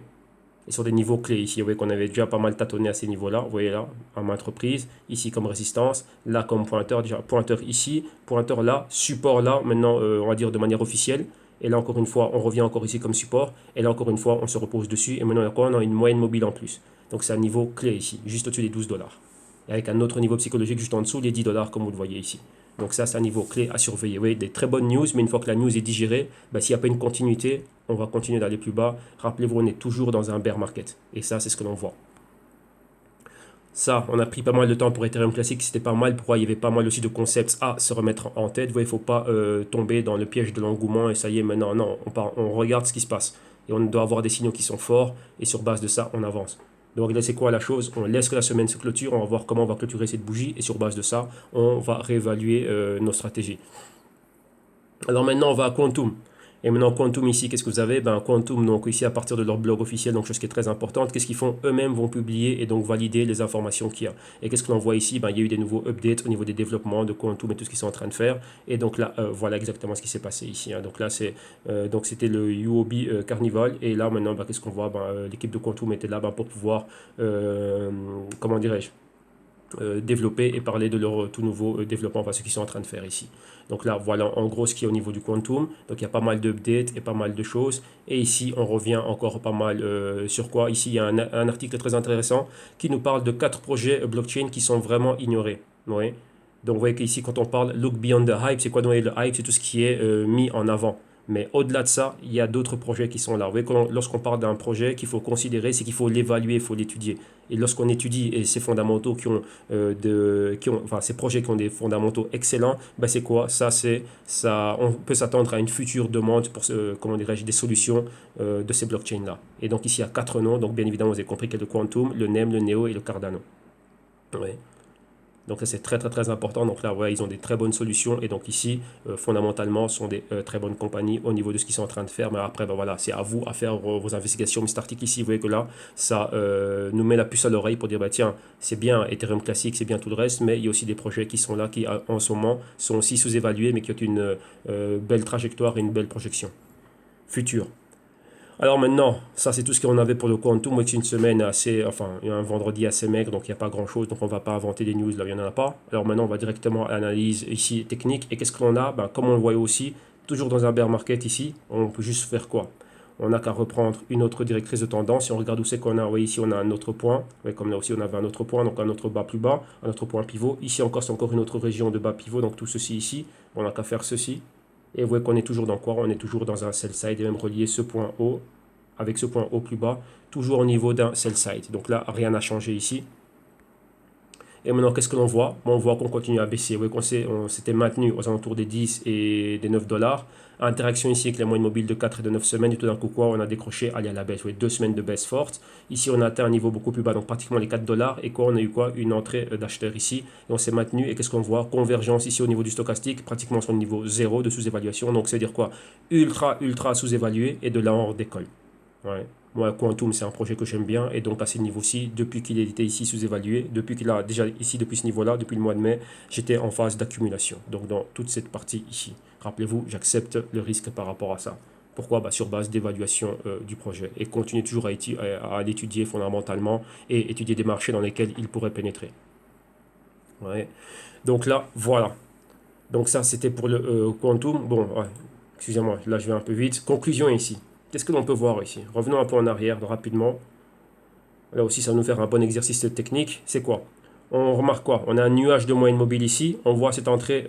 Et sur des niveaux clés ici, vous voyez qu'on avait déjà pas mal tâtonné à ces niveaux-là. Vous voyez là, à maintes reprises. Ici comme résistance, là comme pointeur, déjà pointeur ici, pointeur là, support là, maintenant on va dire de manière officielle. Et là encore une fois, on revient encore ici comme support. Et là encore une fois, on se repose dessus. Et maintenant on a une moyenne mobile en plus. Donc c'est un niveau clé ici, juste au-dessus des 12 dollars. Et avec un autre niveau psychologique juste en dessous, les 10 dollars comme vous le voyez ici. Donc ça, c'est un niveau clé à surveiller. Vous voyez, des très bonnes news, mais une fois que la news est digérée, s'il n'y a pas une continuité, on va continuer d'aller plus bas. Rappelez-vous, on est toujours dans un bear market. Et ça, c'est ce que l'on voit. Ça, on a pris pas mal de temps pour Ethereum Classic, c'était pas mal. Pourquoi? Il y avait pas mal aussi de concepts à se remettre en tête. Vous voyez, il ne faut pas tomber dans le piège de l'engouement et ça y est, maintenant, non, on regarde ce qui se passe. Et on doit avoir des signaux qui sont forts et sur base de ça, on avance. Donc là, c'est quoi la chose? On laisse que la semaine se clôture, on va voir comment on va clôturer cette bougie et sur base de ça, on va réévaluer nos stratégies. Alors maintenant, on va à Quantum. Et maintenant, Quantum ici, qu'est-ce que vous avez? Quantum, donc ici, à partir de leur blog officiel, donc chose qui est très importante, qu'est-ce qu'ils font? Eux-mêmes vont publier et donc valider les informations qu'il y a. Et qu'est-ce que l'on voit ici? Il y a eu des nouveaux updates au niveau des développements de Quantum et tout ce qu'ils sont en train de faire. Et donc là, voilà exactement ce qui s'est passé ici. Donc là, c'était le UOB Carnival. Et là, maintenant, qu'est-ce qu'on voit? L'équipe de Quantum était là pour pouvoir, comment dirais-je? Développer et parler de leur tout nouveau développement, enfin ce qu'ils sont en train de faire ici. Donc là, voilà en gros ce qui est au niveau du quantum. Donc il y a pas mal d'updates et pas mal de choses. Et ici, on revient encore pas mal sur quoi? Ici, il y a un article très intéressant qui nous parle de 4 projets blockchain qui sont vraiment ignorés. Oui. Donc vous voyez qu'ici, quand on parle look beyond the hype, c'est quoi? Le hype, c'est tout ce qui est mis en avant. Mais au-delà de ça, il y a d'autres projets qui sont là. Vous voyez, lorsqu'on parle d'un projet qu'il faut considérer, c'est qu'il faut l'évaluer, il faut l'étudier. Et lorsqu'on étudie ces fondamentaux enfin, ces projets qui ont des fondamentaux excellents, c'est quoi? On peut s'attendre à une future demande pour comment dirais-je, des solutions de ces blockchains-là. Et donc ici, il y a 4 noms. Donc bien évidemment, vous avez compris qu'il y a le Quantum, le NEM, le Neo et le Cardano. Ouais. Donc ça c'est très très très important. Donc là, ils ont des très bonnes solutions et donc ici, fondamentalement, sont des très bonnes compagnies au niveau de ce qu'ils sont en train de faire. Mais après, voilà, c'est à vous à faire vos investigations. Mr. Article ici, vous voyez que là, ça nous met la puce à l'oreille pour dire, tiens, c'est bien Ethereum classique, c'est bien tout le reste, mais il y a aussi des projets qui sont là, qui en ce moment sont aussi sous-évalués, mais qui ont une belle trajectoire et une belle projection future. Alors maintenant, ça c'est tout ce qu'on avait pour le quantum. C'est une semaine un vendredi assez maigre, donc il n'y a pas grand chose, donc on ne va pas inventer des news là, il n'y en a pas. Alors maintenant, on va directement à l'analyse ici technique. Et qu'est-ce qu'on a? Comme on le voit aussi, toujours dans un bear market ici, on peut juste faire quoi? on n'a qu'à reprendre une autre directrice de tendance. Si on regarde où c'est qu'on a, oui, ici on a un autre point. Oui, comme là aussi on avait un autre point, donc un autre bas plus bas, un autre point pivot. Ici encore, c'est encore une autre région de bas pivot, donc tout ceci ici. On n'a qu'à faire ceci. Et vous voyez qu'on est toujours dans quoi? On est toujours dans un sell side et même relier ce point haut avec ce point haut plus bas, toujours au niveau d'un sell side. Donc là, rien n'a changé ici. Et maintenant, qu'est-ce que l'on voit? Bon, on voit qu'on continue à baisser. Vous voyez qu'on s'était maintenu aux alentours des 10 et des 9 dollars. Interaction ici avec la moyenne mobile de 4 et de 9 semaines. Et tout d'un coup, quoi, on a décroché, allez à la baisse. Vous voyez, 2 semaines de baisse forte. Ici, on a atteint un niveau beaucoup plus bas, donc pratiquement les 4 dollars. Et quoi, on a eu quoi? Une entrée d'acheteurs ici. Et on s'est maintenu. Et qu'est-ce qu'on voit? Convergence ici au niveau du stochastique, pratiquement sur le niveau 0 de sous-évaluation. Donc, c'est-à-dire quoi? Ultra sous-évalué. Et de là, on décolle. Ouais. Moi, Quantum, c'est un projet que j'aime bien. Et donc, à ce niveau-ci, depuis qu'il était ici sous-évalué, depuis qu'il a déjà ici, depuis ce niveau-là, depuis le mois de mai, j'étais en phase d'accumulation. Donc, dans toute cette partie ici. Rappelez-vous, j'accepte le risque par rapport à ça. Pourquoi? Bah, sur base d'évaluation du projet. Et continuer toujours à l'étudier fondamentalement et étudier des marchés dans lesquels il pourrait pénétrer. Ouais. Donc là, voilà. Donc ça, c'était pour le Quantum. Bon, ouais. Excusez-moi, là, je vais un peu vite. Conclusion ici. Qu'est-ce que l'on peut voir ici? Revenons un peu en arrière rapidement. Là aussi, ça va nous faire un bon exercice technique. C'est quoi? On remarque quoi? On a un nuage de moyenne mobile ici. On voit cette entrée,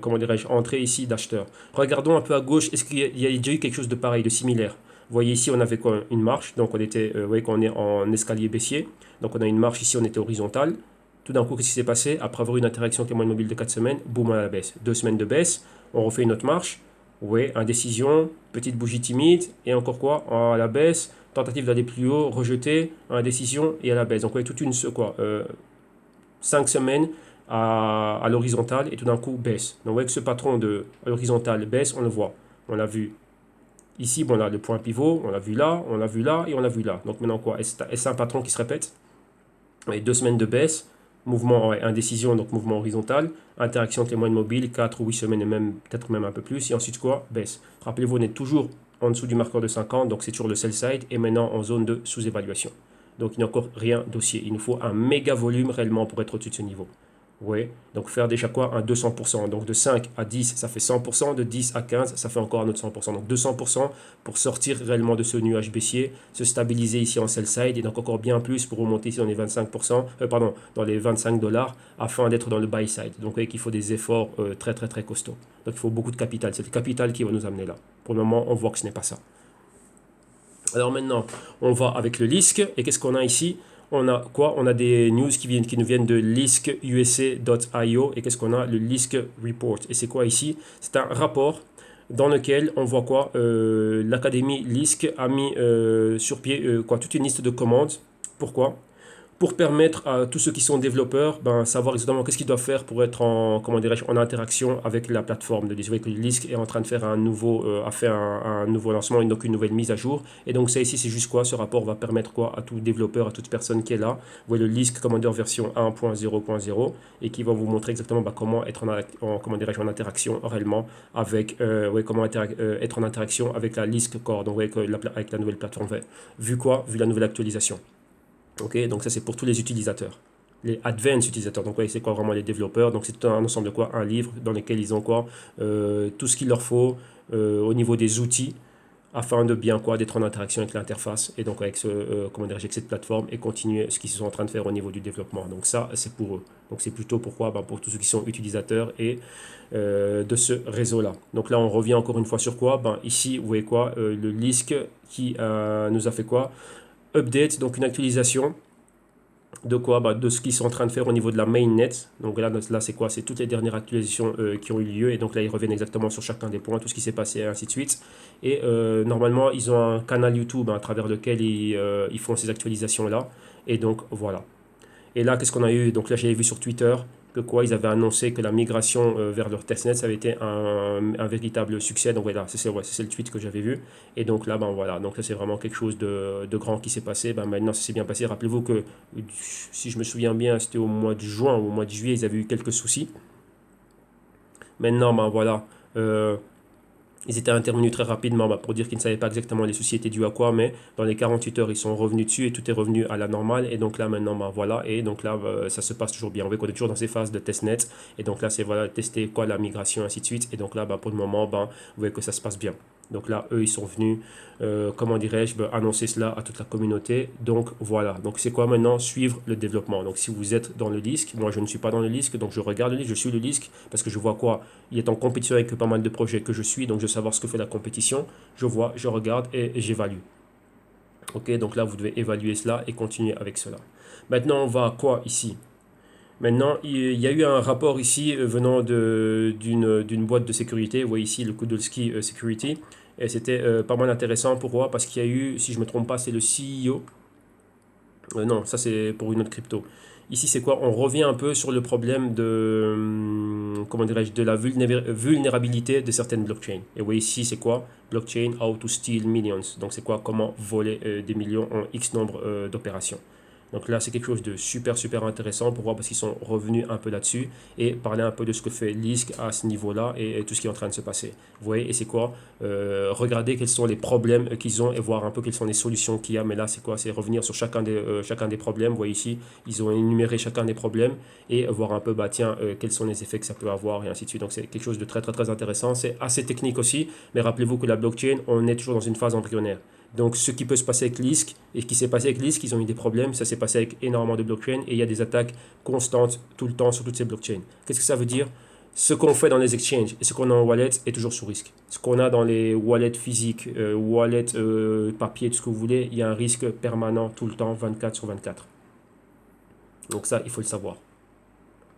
comment dirais-je, entrée ici d'acheteurs. Regardons un peu à gauche. Est-ce qu'il y a déjà eu quelque chose de pareil, de similaire? Vous voyez ici, on avait quoi? Une marche. Donc, on était, vous voyez qu'on est en escalier baissier. Donc, on a une marche ici, on était horizontal. Tout d'un coup, qu'est-ce qui s'est passé? Après avoir eu une interaction avec la moyenne mobile de 4 semaines, boum, à la baisse. 2 semaines de baisse. On refait une autre marche. Oui, indécision, petite bougie timide, et encore quoi? À la baisse, tentative d'aller plus haut, rejeté, indécision et à la baisse. Donc, vous voyez, toute une, quoi, 5 semaines à l'horizontale et tout d'un coup baisse. Donc, vous voyez que ce patron de l'horizontale baisse, on le voit. On l'a vu ici, bon, là, le point pivot, on l'a vu là, on l'a vu là et on l'a vu là. Donc, maintenant, quoi? Est-ce un patron qui se répète? Et 2 semaines de baisse, mouvement indécision, donc mouvement horizontal, interaction avec les moyennes mobiles, 4 ou 8 semaines et même peut-être même un peu plus, et ensuite quoi? Baisse. Rappelez-vous, on est toujours en dessous du marqueur de 50, donc c'est toujours le sell side, et maintenant en zone de sous-évaluation. Donc il n'y a encore rien dossier. Il nous faut un méga volume réellement pour être au-dessus de ce niveau. Oui, donc faire déjà quoi? Un 200%. Donc de 5 à 10, ça fait 100%. De 10 à 15, ça fait encore un autre 100%. Donc 200% pour sortir réellement de ce nuage baissier, se stabiliser ici en sell side et donc encore bien plus pour remonter ici dans les 25%, pardon, dans les 25 dollars afin d'être dans le buy side. Donc vous voyez qu'il faut des efforts très costauds. Donc il faut beaucoup de capital. C'est le capital qui va nous amener là. Pour le moment, on voit que ce n'est pas ça. Alors maintenant, on va avec le LISC. Et qu'est-ce qu'on a ici? On a quoi? On a des news qui nous viennent de liscusa.io. Et qu'est-ce qu'on a? Le LISC Report. Et c'est quoi ici? C'est un rapport dans lequel on voit quoi? L'académie LISC a mis sur pied quoi? Toute une liste de commandes. Pourquoi? Pour permettre à tous ceux qui sont développeurs, savoir exactement qu'est-ce qu'ils doivent faire pour être en, comment dirais-je, en interaction avec la plateforme de LISC. Vous voyez que LISC est en train de faire un nouveau, un nouveau lancement, et donc une nouvelle mise à jour. Et donc ça ici, c'est juste quoi? Ce rapport va permettre quoi à tout développeur, à toute personne qui est là. Vous voyez le LISC Commander version 1.0.0 et qui va vous montrer exactement comment être comment dirais-je, en interaction réellement avec, comment être en interaction avec la LISC Core. Donc vous voyez que avec la nouvelle plateforme, vu quoi? Vu la nouvelle actualisation. Ok, donc ça c'est pour tous les utilisateurs, les advanced utilisateurs. Donc c'est quoi vraiment les développeurs? Donc c'est un ensemble de quoi? Un livre dans lequel ils ont quoi? Tout ce qu'il leur faut au niveau des outils afin de bien quoi? D'être en interaction avec l'interface et donc avec comment dire, avec cette plateforme et continuer ce qu'ils sont en train de faire au niveau du développement. Donc ça c'est pour eux. Donc c'est plutôt pourquoi? Pour tous ceux qui sont utilisateurs et de ce réseau-là. Donc là on revient encore une fois sur quoi? Ici vous voyez quoi? Le LISC qui nous a fait quoi? Update, donc une actualisation de quoi? De ce qu'ils sont en train de faire au niveau de la mainnet. Donc là c'est quoi? C'est toutes les dernières actualisations qui ont eu lieu. Et donc là, ils reviennent exactement sur chacun des points, tout ce qui s'est passé, et ainsi de suite. Et normalement, ils ont un canal YouTube à travers lequel ils font ces actualisations-là. Et donc, voilà. Et là, qu'est-ce qu'on a eu? Donc là, j'avais vu sur Twitter que quoi, ils avaient annoncé que la migration vers leur testnet, ça avait été un véritable succès. Donc voilà, c'est le tweet que j'avais vu. Et donc là, voilà, donc là, c'est vraiment quelque chose de grand qui s'est passé. Maintenant, ça s'est bien passé. Rappelez-vous que, si je me souviens bien, c'était au mois de juin ou au mois de juillet, ils avaient eu quelques soucis. Maintenant, voilà, ils étaient intervenus très rapidement pour dire qu'ils ne savaient pas exactement les soucis étaient dus à quoi, mais dans les 48 heures, ils sont revenus dessus et tout est revenu à la normale. Et donc là, maintenant, voilà, et donc là, ça se passe toujours bien. On voit qu'on est toujours dans ces phases de testnet. Et donc là, c'est voilà, tester quoi, la migration, ainsi de suite. Et donc là, pour le moment, vous voyez que ça se passe bien. Donc là, eux, ils sont venus, comment dirais-je, annoncer cela à toute la communauté. Donc voilà. Donc c'est quoi maintenant? Suivre le développement. Donc si vous êtes dans le LISC, moi je ne suis pas dans le LISC, donc je regarde le LISC, je suis le LISC parce que je vois quoi? Il est en compétition avec pas mal de projets que je suis, donc je veux savoir ce que fait la compétition. Je vois, je regarde et j'évalue. Ok, donc là vous devez évaluer cela et continuer avec cela. Maintenant, on va à quoi ici? Maintenant, il y a eu un rapport ici venant d'une boîte de sécurité. Vous voyez ici le Kudolski Security. Et c'était pas mal intéressant pour moi parce qu'il y a eu, si je ne me trompe pas, c'est le CEO. Non, ça c'est pour une autre crypto. Ici, c'est quoi? On revient un peu sur le problème de, comment dirais-je, de la vulnérabilité de certaines blockchains. Et vous voyez ici, c'est quoi? Blockchain, how to steal millions. Donc, c'est quoi? Comment voler des millions en X nombre d'opérations. Donc là, c'est quelque chose de super, super intéressant pour voir parce qu'ils sont revenus un peu là-dessus et parler un peu de ce que fait Lisk à ce niveau-là et tout ce qui est en train de se passer. Vous voyez, et c'est quoi? Regarder quels sont les problèmes qu'ils ont et voir un peu quelles sont les solutions qu'il y a. Mais là, c'est quoi? C'est revenir sur chacun des problèmes. Vous voyez ici, ils ont énuméré chacun des problèmes et voir un peu, bah tiens, quels sont les effets que ça peut avoir et ainsi de suite. Donc c'est quelque chose de très, très, très intéressant. C'est assez technique aussi, mais rappelez-vous que la blockchain, on est toujours dans une phase embryonnaire. Donc, ce qui peut se passer avec Lisk et ce qui s'est passé avec Lisk, ils ont eu des problèmes. Ça s'est passé avec énormément de blockchains et il y a des attaques constantes tout le temps sur toutes ces blockchains. Qu'est-ce que ça veut dire? Ce qu'on fait dans les exchanges et ce qu'on a en wallet est toujours sous risque. Ce qu'on a dans les wallets physiques, wallets papier, tout ce que vous voulez, il y a un risque permanent tout le temps, 24 sur 24. Donc ça, il faut le savoir.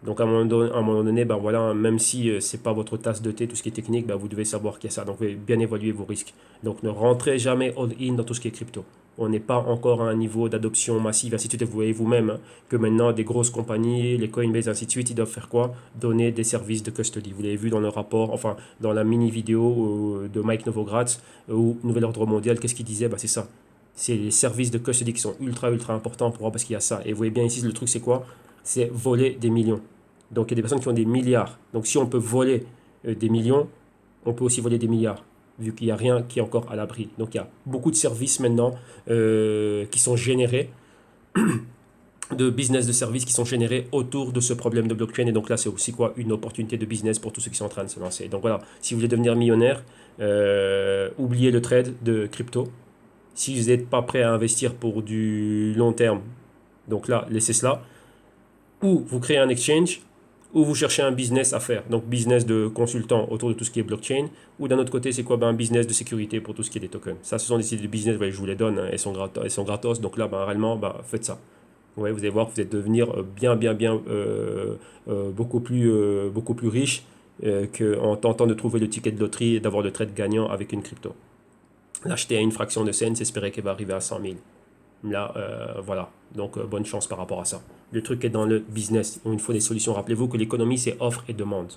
Donc à un moment donné, ben voilà, même si c'est pas votre tasse de thé, tout ce qui est technique, ben vous devez savoir qu'il y a ça. Donc vous devez bien évaluer vos risques. Donc ne rentrez jamais all-in dans tout ce qui est crypto. On n'est pas encore à un niveau d'adoption massive, ainsi de suite. Vous voyez vous-même hein, que maintenant des grosses compagnies, les Coinbase, ainsi de suite, ils doivent faire quoi? Donner des services de custody. Vous l'avez vu dans le rapport, enfin dans la mini vidéo de Mike Novogratz ou Nouvel Ordre Mondial, qu'est-ce qu'il disait? Ben, c'est ça. C'est les services de custody qui sont ultra ultra importants pour voir parce qu'il y a ça. Et vous voyez bien ici, le truc c'est quoi? C'est voler des millions. Donc il y a des personnes qui ont des milliards. Donc si on peut voler des millions, on peut aussi voler des milliards, vu qu'il n'y a rien qui est encore à l'abri. Donc il y a beaucoup de services maintenant qui sont générés, de business de services qui sont générés autour de ce problème de blockchain. Et donc là, c'est aussi quoi? Une opportunité de business pour tous ceux qui sont en train de se lancer. Donc voilà, si vous voulez devenir millionnaire, oubliez le trade de crypto. Si vous n'êtes pas prêt à investir pour du long terme, donc là, laissez cela. Ou vous créez un exchange, ou vous cherchez un business à faire. Donc business de consultant autour de tout ce qui est blockchain. Ou d'un autre côté, c'est quoi? Ben, un business de sécurité pour tout ce qui est des tokens. Ça, ce sont des idées de business, ouais, je vous les donne, hein, elles sont gratos. Donc là, ben, réellement, ben, faites ça. Ouais, vous allez voir que vous allez devenir beaucoup plus riche qu'en tentant de trouver le ticket de loterie et d'avoir le trade gagnant avec une crypto. L'acheter à une fraction de scène, c'est espérer qu'elle va arriver à 100 000. Là, voilà. Donc, bonne chance par rapport à ça. Le truc est dans le business. Il faut des solutions. Rappelez-vous que l'économie, c'est offre et demande.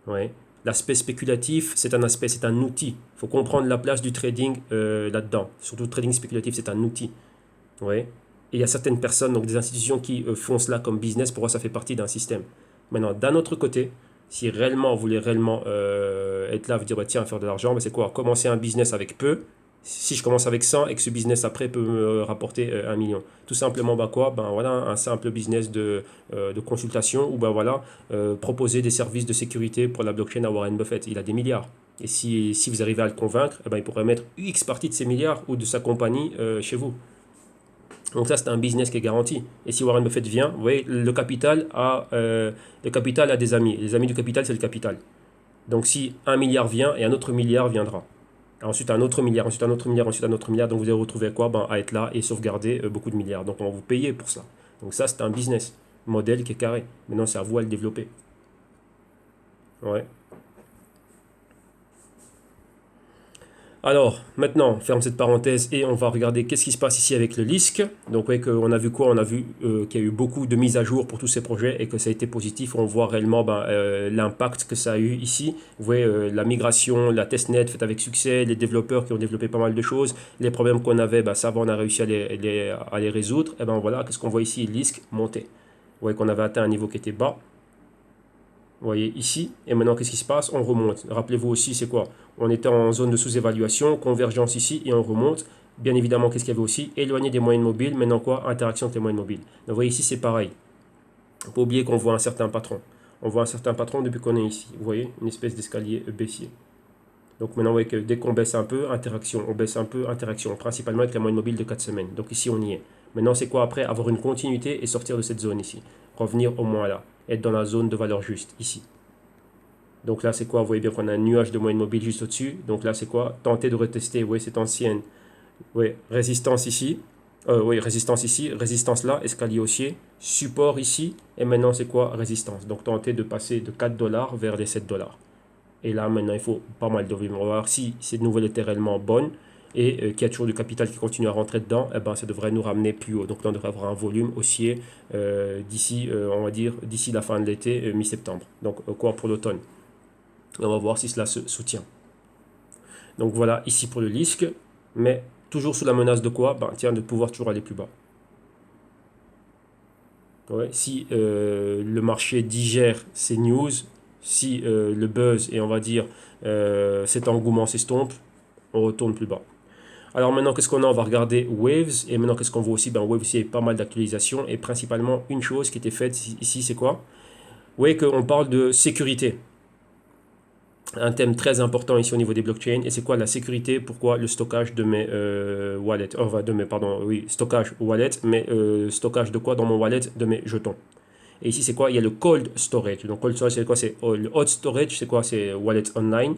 Ouais. L'aspect spéculatif, c'est un aspect, c'est un outil. Il faut comprendre la place du trading là-dedans. Surtout le trading spéculatif, c'est un outil. Ouais. Et il y a certaines personnes, donc des institutions qui font cela comme business. Pour moi, ça fait partie d'un système. Maintenant, d'un autre côté, si réellement vous voulez réellement être là, vous dire, bah, tiens, faire de l'argent, c'est quoi? Commencer un business avec peu. Si je commence avec 100 et que ce business après peut me rapporter 1 million. Tout simplement, bah quoi? Ben voilà, un simple business de consultation ou ben voilà, proposer des services de sécurité pour la blockchain à Warren Buffett. Il a des milliards. Et si vous arrivez à le convaincre, eh ben, il pourrait mettre X partie de ces milliards ou de sa compagnie chez vous. Donc ça, c'est un business qui est garanti. Et si Warren Buffett vient, vous voyez, le capital a des amis. Les amis du capital, c'est le capital. Donc si un milliard vient et un autre milliard viendra. Ensuite un autre milliard, ensuite un autre milliard, ensuite un autre milliard. Donc vous allez retrouver quoi? Ben, à être là et sauvegarder beaucoup de milliards. Donc on va vous payer pour ça. Donc ça, c'est un business modèle qui est carré. Maintenant, c'est à vous à le développer. Ouais. Alors, maintenant, on ferme cette parenthèse et on va regarder qu'est-ce qui se passe ici avec le LISC. Donc, ouais, on a vu quoi? On a vu qu'il y a eu beaucoup de mises à jour pour tous ces projets et que ça a été positif. On voit réellement ben, l'impact que ça a eu ici. Vous voyez, la migration, la testnet faite avec succès, les développeurs qui ont développé pas mal de choses, les problèmes qu'on avait, ben, ça va, on a réussi à les résoudre. Et ben voilà, qu'est-ce qu'on voit ici? LISC monter. Vous voyez qu'on avait atteint un niveau qui était bas. Vous voyez ici, et maintenant qu'est-ce qui se passe? On remonte. Rappelez-vous aussi, c'est quoi? On était en zone de sous-évaluation, convergence ici, et on remonte. Bien évidemment, qu'est-ce qu'il y avait aussi? Éloigné des moyennes mobiles, maintenant quoi? Interaction avec les moyennes mobiles. Donc, vous voyez ici, c'est pareil. Il ne faut pas oublier qu'on voit un certain patron. On voit un certain patron depuis qu'on est ici. Vous voyez? Une espèce d'escalier baissier. Donc maintenant, vous voyez que dès qu'on baisse un peu, interaction, on baisse un peu, interaction, principalement avec la moyenne mobile de 4 semaines. Donc ici, on y est. Maintenant, c'est quoi après? Avoir une continuité et sortir de cette zone ici. Revenir au moins là. Être dans la zone de valeur juste, ici. Donc là, c'est quoi? Vous voyez bien qu'on a un nuage de moyenne mobile juste au-dessus. Donc là, c'est quoi? Tenter de retester. Vous voyez cette ancienne. Oui, résistance ici. Oui, résistance ici. Résistance là, escalier haussier. Support ici. Et maintenant, c'est quoi? Résistance. Donc tenter de passer de 4 dollars vers les 7 dollars. Et là, maintenant, il faut pas mal de volume. On va voir si cette nouvelle était réellement bonne et qu'il y a toujours du capital qui continue à rentrer dedans. Eh ben, ça devrait nous ramener plus haut. Donc là, on devrait avoir un volume haussier d'ici, on va dire, d'ici la fin de l'été, mi-septembre. Donc, quoi pour l'automne? On va voir si cela se soutient. Donc voilà, ici pour le LISC, mais toujours sous la menace de quoi? Ben, tiens, de pouvoir toujours aller plus bas. Ouais, si le marché digère ces news, si le buzz et on va dire cet engouement s'estompe, on retourne plus bas. Alors maintenant, qu'est-ce qu'on a? On va regarder Waves. Et maintenant, qu'est-ce qu'on voit aussi? Ben, Waves, il y a pas mal d'actualisations. Et principalement, une chose qui était faite ici, c'est quoi? Vous voyez qu'on parle de sécurité. Un thème très important ici au niveau des blockchains. Et c'est quoi la sécurité? Pourquoi le stockage de mes wallets? Enfin, de mes, pardon, oui, stockage wallet, mais stockage de quoi dans mon wallet? De mes jetons. Et ici, c'est quoi? Il y a le cold storage. Donc, cold storage, c'est quoi? C'est le hot storage, c'est quoi? C'est wallet online.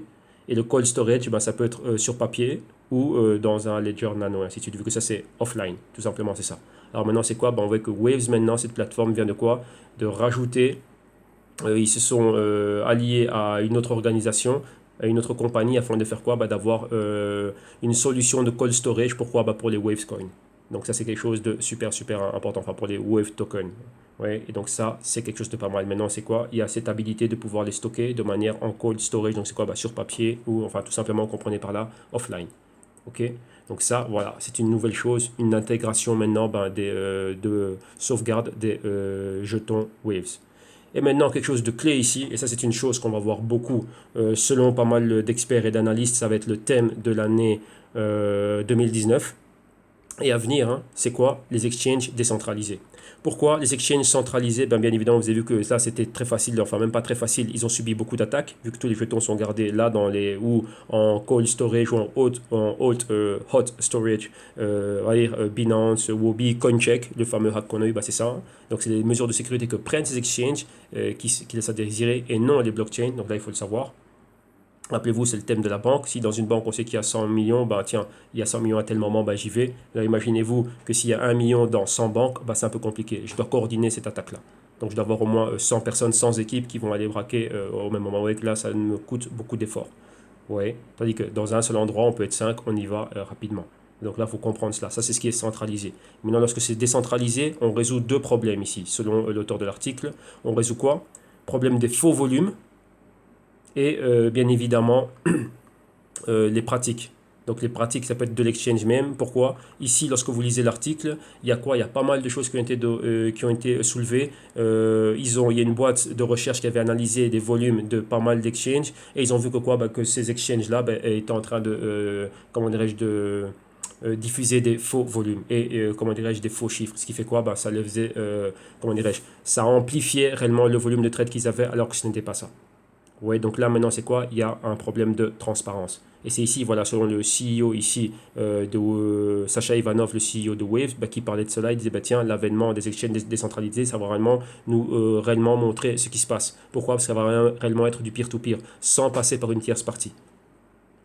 Et le cold storage, ben, ça peut être sur papier ou dans un ledger nano, ainsi de suite. Vu que ça, c'est offline, tout simplement, c'est ça. Alors maintenant, c'est quoi? Ben, on voit que Waves, maintenant, cette plateforme vient de quoi? De rajouter, ils se sont alliés à une autre organisation, à une autre compagnie, afin de faire quoi? Ben, d'avoir une solution de cold storage. Pourquoi? Ben, pour les Waves Coin. Donc ça, c'est quelque chose de super, super important, enfin pour les Wave tokens. Ouais, et donc ça, c'est quelque chose de pas mal. Maintenant, c'est quoi? Il y a cette habilité de pouvoir les stocker de manière en cold storage. Donc c'est quoi? Bah, sur papier ou enfin tout simplement, comprenez par là, offline. Ok? Donc ça, voilà, c'est une nouvelle chose, une intégration maintenant ben, de sauvegarde des jetons Waves. Et maintenant, quelque chose de clé ici, et ça c'est une chose qu'on va voir beaucoup, selon pas mal d'experts et d'analystes, ça va être le thème de l'année 2019 et à venir, hein, c'est quoi? Les exchanges décentralisés. Pourquoi les exchanges centralisés? Ben, bien évidemment, vous avez vu que ça, c'était très facile, enfin même pas très facile. Ils ont subi beaucoup d'attaques, vu que tous les jetons sont gardés là, dans les, ou en cold storage, ou hot storage, on va dire, Binance, Huobi, Coincheck, le fameux hack qu'on a eu, ben, c'est ça. Hein. Donc, c'est les mesures de sécurité que prennent ces exchanges qui laissent à désirer et non les blockchains. Donc là, il faut le savoir. Rappelez-vous, c'est le thème de la banque. Si dans une banque, on sait qu'il y a 100 millions, bah tiens, il y a 100 millions à tel moment, bah j'y vais. Là, imaginez-vous que s'il y a 1 million dans 100 banques, bah c'est un peu compliqué. Je dois coordonner cette attaque-là. Donc je dois avoir au moins 100 personnes, 100 équipes qui vont aller braquer au même moment. Vous voyez que là, ça me coûte beaucoup d'efforts. Ouais. Tandis que dans un seul endroit, on peut être 5, on y va rapidement. Donc là, il faut comprendre cela. Ça, c'est ce qui est centralisé. Maintenant, lorsque c'est décentralisé, on résout deux problèmes ici. Selon l'auteur de l'article, on résout quoi? Problème des faux volumes et bien évidemment les pratiques. Donc les pratiques, ça peut être de l'exchange même. Pourquoi? Ici, lorsque vous lisez l'article, il y a quoi? Il y a pas mal de choses qui ont été soulevées. Il y a une boîte de recherche qui avait analysé des volumes de pas mal d'exchanges et ils ont vu que quoi? Bah, que ces exchanges-là étaient en train de, comment dirais-je, de diffuser des faux volumes et comment dirais-je, des faux chiffres. Ce qui fait quoi? Bah, ça les faisait, comment dirais-je, ça amplifiait réellement le volume de trade qu'ils avaient alors que ce n'était pas ça. Ouais, donc là maintenant c'est quoi? Il y a un problème de transparence. Et c'est ici, voilà, selon le CEO ici de Sacha Ivanov, le CEO de Wave, bah, qui parlait de cela, il disait bah, tiens, l'avènement des exchanges décentralisés, ça va vraiment nous réellement montrer ce qui se passe. Pourquoi? Parce que ça va réellement être du peer-to-peer, sans passer par une tierce partie.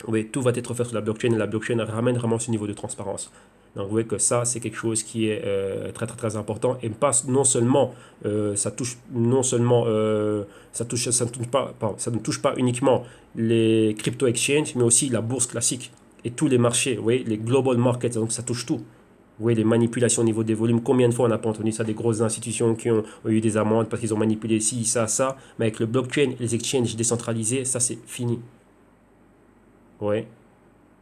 Oui, tout va être fait sur la blockchain et la blockchain ramène vraiment ce niveau de transparence. Donc vous voyez que ça, c'est quelque chose qui est très très très important et pas non seulement ça touche non seulement ça ne touche pas uniquement les crypto exchanges, mais aussi la bourse classique et tous les marchés, vous voyez, les global markets, donc ça touche tout. Vous voyez les manipulations au niveau des volumes. Combien de fois on n'a pas entendu ça, des grosses institutions qui ont eu des amendes parce qu'ils ont manipulé ci, ça, mais avec le blockchain, les exchanges décentralisés, ça c'est fini. Ouais.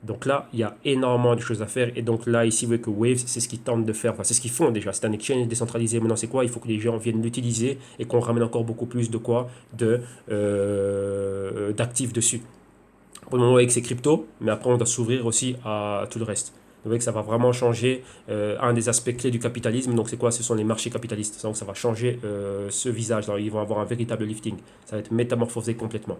Donc là, il y a énormément de choses à faire. Et donc là, ici, vous voyez que Waves, c'est ce qu'ils tentent de faire. Enfin, c'est ce qu'ils font déjà. C'est un exchange décentralisé. Maintenant, c'est quoi? Il faut que les gens viennent l'utiliser et qu'on ramène encore beaucoup plus de quoi? D'actifs dessus. Pour le moment, avec ces cryptos, mais après, on doit s'ouvrir aussi à tout le reste. Vous voyez que ça va vraiment changer un des aspects clés du capitalisme. Donc, c'est quoi? Ce sont les marchés capitalistes. Donc, ça va changer ce visage. Alors, ils vont avoir un véritable lifting. Ça va être métamorphosé complètement.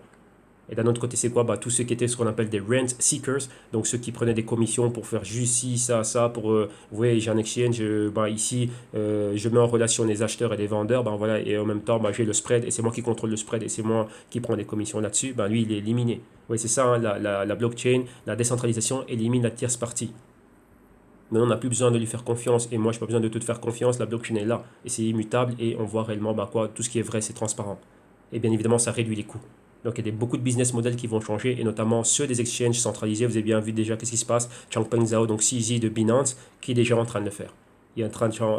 Et d'un autre côté, c'est quoi? Tous ceux qui étaient ce qu'on appelle des rent seekers, donc ceux qui prenaient des commissions pour faire juste ci, ça, pour, vous voyez, j'ai un exchange, ici, je mets en relation les acheteurs et les vendeurs, voilà, et en même temps, j'ai le spread, et c'est moi qui contrôle le spread, et c'est moi qui prends des commissions là-dessus, lui, il est éliminé. Oui, c'est ça, hein, la blockchain, la décentralisation élimine la tierce partie. Maintenant, on n'a plus besoin de lui faire confiance, et moi, je n'ai pas besoin de te faire confiance, la blockchain est là, et c'est immutable, et on voit réellement tout ce qui est vrai, c'est transparent. Et bien évidemment, ça réduit les coûts. Donc il y a beaucoup de business models qui vont changer, et notamment ceux des exchanges centralisés. Vous avez bien vu déjà qu'est-ce qui se passe. Changpeng Zhao, donc CZ de Binance, qui est déjà en train de le faire. Il est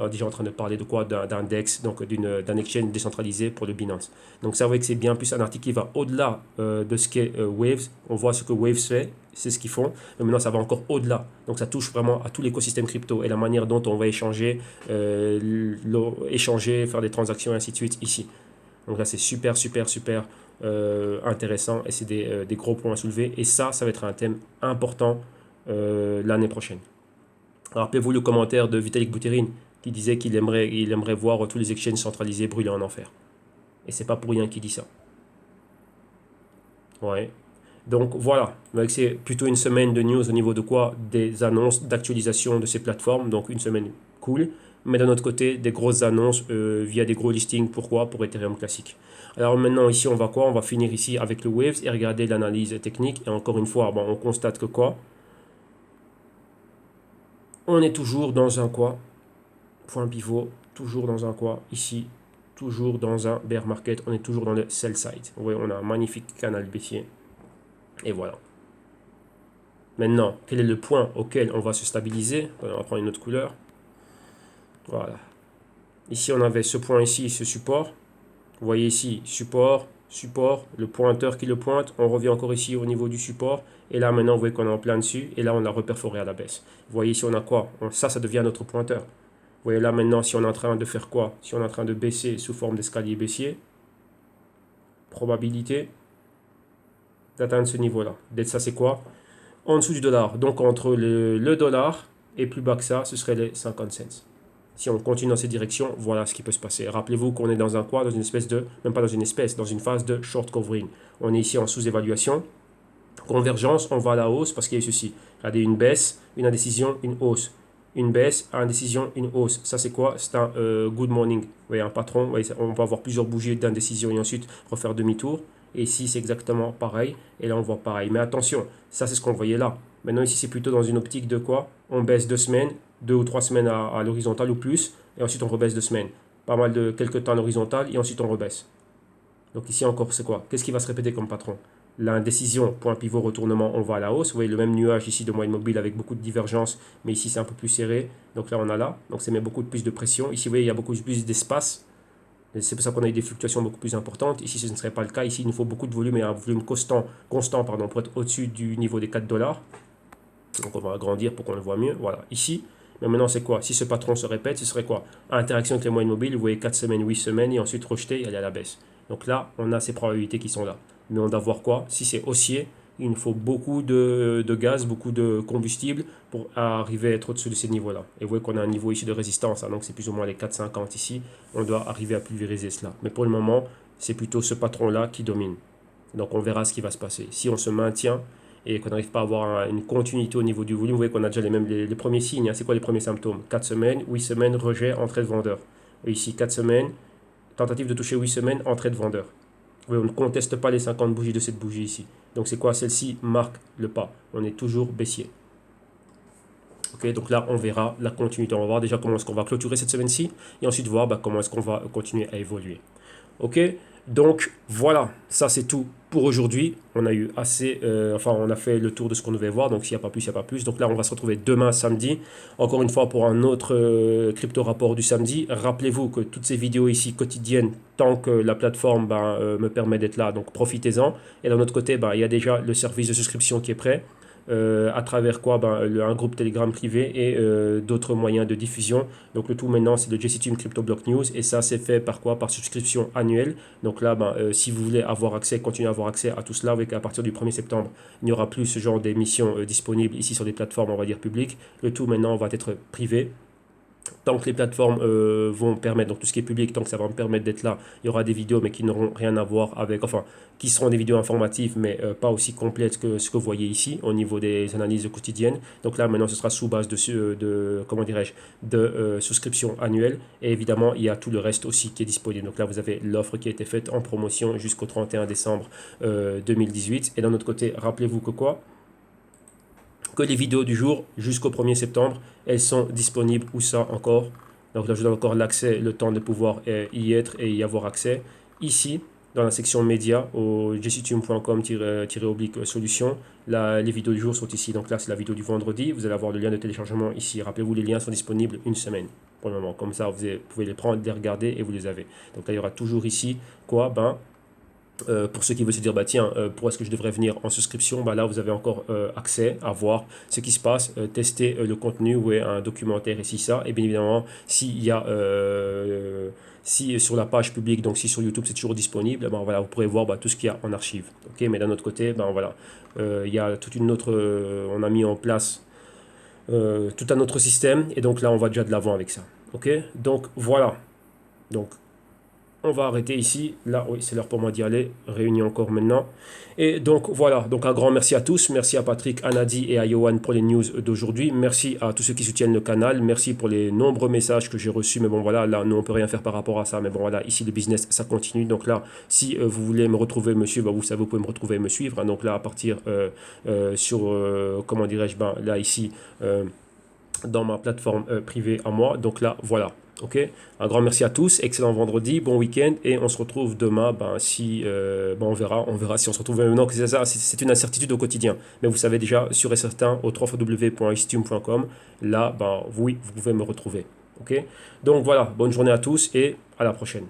déjà en train de parler de quoi? D'un DEX, donc d'un exchange décentralisé pour le Binance. Donc ça, vous voyez que c'est bien plus un article qui va au-delà de ce qu'est Waves. On voit ce que Waves fait, c'est ce qu'ils font. Mais maintenant, ça va encore au-delà. Donc ça touche vraiment à tout l'écosystème crypto et la manière dont on va échanger, faire des transactions et ainsi de suite ici. Donc là, c'est super, super, super intéressant et c'est des gros points à soulever. Et ça va être un thème important l'année prochaine. Rappelez-vous le commentaire de Vitalik Buterin qui disait qu'il aimerait voir tous les exchanges centralisés brûler en enfer. Et c'est pas pour rien qu'il dit ça. Ouais. Donc voilà, c'est plutôt une semaine de news au niveau de quoi? Des annonces d'actualisation de ces plateformes, donc une semaine cool. Mais d'un autre côté, des grosses annonces via des gros listings. Pourquoi? Pour Ethereum classique. Alors maintenant, ici, on va quoi? On va finir ici avec le Waves et regarder l'analyse technique. Et encore une fois, on constate que quoi? On est toujours dans un quoi? Point pivot, toujours dans un quoi? Ici, toujours dans un bear market. On est toujours dans le sell side. Vous voyez, on a un magnifique canal baissier. Et voilà. Maintenant, quel est le point auquel on va se stabiliser? On va prendre une autre couleur. Voilà. Ici, on avait ce point ici, ce support. Vous voyez ici, support, support, le pointeur qui le pointe. On revient encore ici au niveau du support. Et là, maintenant, vous voyez qu'on est en plein dessus. Et là, on a reperforé à la baisse. Vous voyez ici, on a quoi? Ça devient notre pointeur. Vous voyez là, maintenant, si on est en train de faire quoi? Si on est en train de baisser sous forme d'escalier baissier, probabilité d'atteindre ce niveau-là. Ça, c'est quoi? En dessous du dollar. Donc, entre le dollar et plus bas que ça, ce serait les 50 cents. Si on continue dans cette direction, voilà ce qui peut se passer. Rappelez-vous qu'on est dans un quoi? Dans une espèce de, même pas dans une espèce, dans une phase de short covering. On est ici en sous-évaluation. Convergence, on va à la hausse parce qu'il y a eu ceci. Regardez, une baisse, une indécision, une hausse. Une baisse, indécision, une hausse. Ça, c'est quoi? C'est un good morning. Vous voyez, un patron, vous voyez, on va avoir plusieurs bougies d'indécision et ensuite refaire demi-tour. Et ici, c'est exactement pareil. Et là, on voit pareil. Mais attention, ça, c'est ce qu'on voyait là. Maintenant, ici, c'est plutôt dans une optique de quoi? On baisse 2 semaines, 2 ou 3 semaines à l'horizontale ou plus. Et ensuite, on rebaisse 2 semaines. Pas mal de quelques temps à l'horizontale. Et ensuite, on rebaisse. Donc ici encore, c'est quoi? Qu'est-ce qui va se répéter comme patron? L'indécision, point pivot, retournement, on va à la hausse. Vous voyez le même nuage ici de moyenne mobile avec beaucoup de divergence, mais ici c'est un peu plus serré. Donc là on a là, donc ça met beaucoup plus de pression. Ici vous voyez il y a beaucoup plus d'espace. C'est pour ça qu'on a eu des fluctuations beaucoup plus importantes. Ici ce ne serait pas le cas. Ici il nous faut beaucoup de volume et un volume constant pour être au-dessus du niveau des 4 dollars. Donc on va agrandir pour qu'on le voit mieux. Voilà, ici. Mais maintenant c'est quoi? Si ce patron se répète, ce serait quoi? Interaction avec les moyennes mobiles, vous voyez 4 semaines, 8 semaines et ensuite rejeté et aller à la baisse. Donc là on a ces probabilités qui sont là. Mais on doit voir quoi? Si c'est haussier, il nous faut beaucoup de gaz, beaucoup de combustible pour arriver à être au-dessus de ces niveaux-là. Et vous voyez qu'on a un niveau ici de résistance, hein, donc c'est plus ou moins les 4,50 ici. On doit arriver à pulvériser cela. Mais pour le moment, c'est plutôt ce patron-là qui domine. Donc on verra ce qui va se passer. Si on se maintient et qu'on n'arrive pas à avoir une continuité au niveau du volume, vous voyez qu'on a déjà les premiers signes. Hein. C'est quoi les premiers symptômes? 4 semaines, 8 semaines, rejet, entrée de vendeur. Et ici, 4 semaines, tentative de toucher 8 semaines, entrée de vendeur. On ne conteste pas les 50 bougies de cette bougie ici. Donc c'est quoi? Celle-ci marque le pas. On est toujours baissier. Ok, donc là on verra la continuité. On va voir déjà comment est-ce qu'on va clôturer cette semaine-ci et ensuite voir comment est-ce qu'on va continuer à évoluer. Ok, donc voilà, ça c'est tout pour aujourd'hui. On a eu assez, on a fait le tour de ce qu'on devait voir. Donc s'il n'y a pas plus, il n'y a pas plus. Donc là on va se retrouver demain samedi. Encore une fois pour un autre crypto rapport du samedi. Rappelez-vous que toutes ces vidéos ici quotidiennes, tant que la plateforme me permet d'être là, donc profitez-en. Et d'un autre côté, il y a déjà le service de souscription qui est prêt. À travers quoi? Un groupe Telegram privé et d'autres moyens de diffusion. Donc le tout maintenant c'est le JCTune Crypto Block News et ça c'est fait par quoi? Par subscription annuelle. Donc là si vous voulez avoir accès, continuer à avoir accès à tout cela, avec à partir du 1er septembre il n'y aura plus ce genre d'émissions disponibles ici sur des plateformes on va dire publiques. Le tout maintenant va être privé. Tant que les plateformes vont permettre, donc tout ce qui est public, tant que ça va me permettre d'être là, il y aura des vidéos mais qui n'auront rien à voir avec, enfin, qui seront des vidéos informatives mais pas aussi complètes que ce que vous voyez ici au niveau des analyses quotidiennes. Donc là maintenant ce sera sous base de comment dirais-je, de souscription annuelle, et évidemment il y a tout le reste aussi qui est disponible. Donc là vous avez l'offre qui a été faite en promotion jusqu'au 31 décembre 2018, et d'un autre côté rappelez-vous que quoi, que les vidéos du jour jusqu'au 1er septembre, elles sont disponibles. Où ça encore? Donc là, je donne encore l'accès, le temps de pouvoir y être et y avoir accès. Ici, dans la section médias, au jctube.com-solution, les vidéos du jour sont ici. Donc là, c'est la vidéo du vendredi. Vous allez avoir le lien de téléchargement ici. Rappelez-vous, les liens sont disponibles une semaine pour le moment. Comme ça, vous pouvez les prendre, les regarder et vous les avez. Donc là, il y aura toujours ici, quoi? Ben, pour ceux qui veulent se dire, bah tiens, pourquoi est-ce que je devrais venir en souscription, bah là vous avez encore accès à voir ce qui se passe, tester le contenu, ouais, un documentaire ici, ça, et bien évidemment, s'il y a, si sur la page publique, donc si sur YouTube c'est toujours disponible, ben voilà, vous pourrez voir bah, tout ce qu'il y a en archive. Ok, mais d'un autre côté, ben voilà, il y a toute une autre, on a mis en place tout un autre système, et donc là on va déjà de l'avant avec ça. Ok, donc voilà, donc on va arrêter ici. Là, oui, c'est l'heure pour moi d'y aller. Réunion encore maintenant. Et donc, voilà. Donc, un grand merci à tous. Merci à Patrick, à Nadi et à Johan pour les news d'aujourd'hui. Merci à tous ceux qui soutiennent le canal. Merci pour les nombreux messages que j'ai reçus. Mais bon, voilà, là, nous, on peut rien faire par rapport à ça. Mais bon, voilà, ici, le business, ça continue. Donc là, si vous voulez me retrouver, me suivre, vous savez, vous pouvez me retrouver et me suivre. Hein. Donc là, à partir sur, comment dirais-je, ben, là, ici, dans ma plateforme privée à moi. Donc là, voilà. Ok, un grand merci à tous, excellent vendredi, bon week-end, et on se retrouve demain. Ben, si, ben, on verra si on se retrouve maintenant. C'est une incertitude au quotidien, mais vous savez déjà, sûr et certain, au www.istume.com, là, ben, oui, vous pouvez me retrouver. Ok, donc voilà, bonne journée à tous et à la prochaine.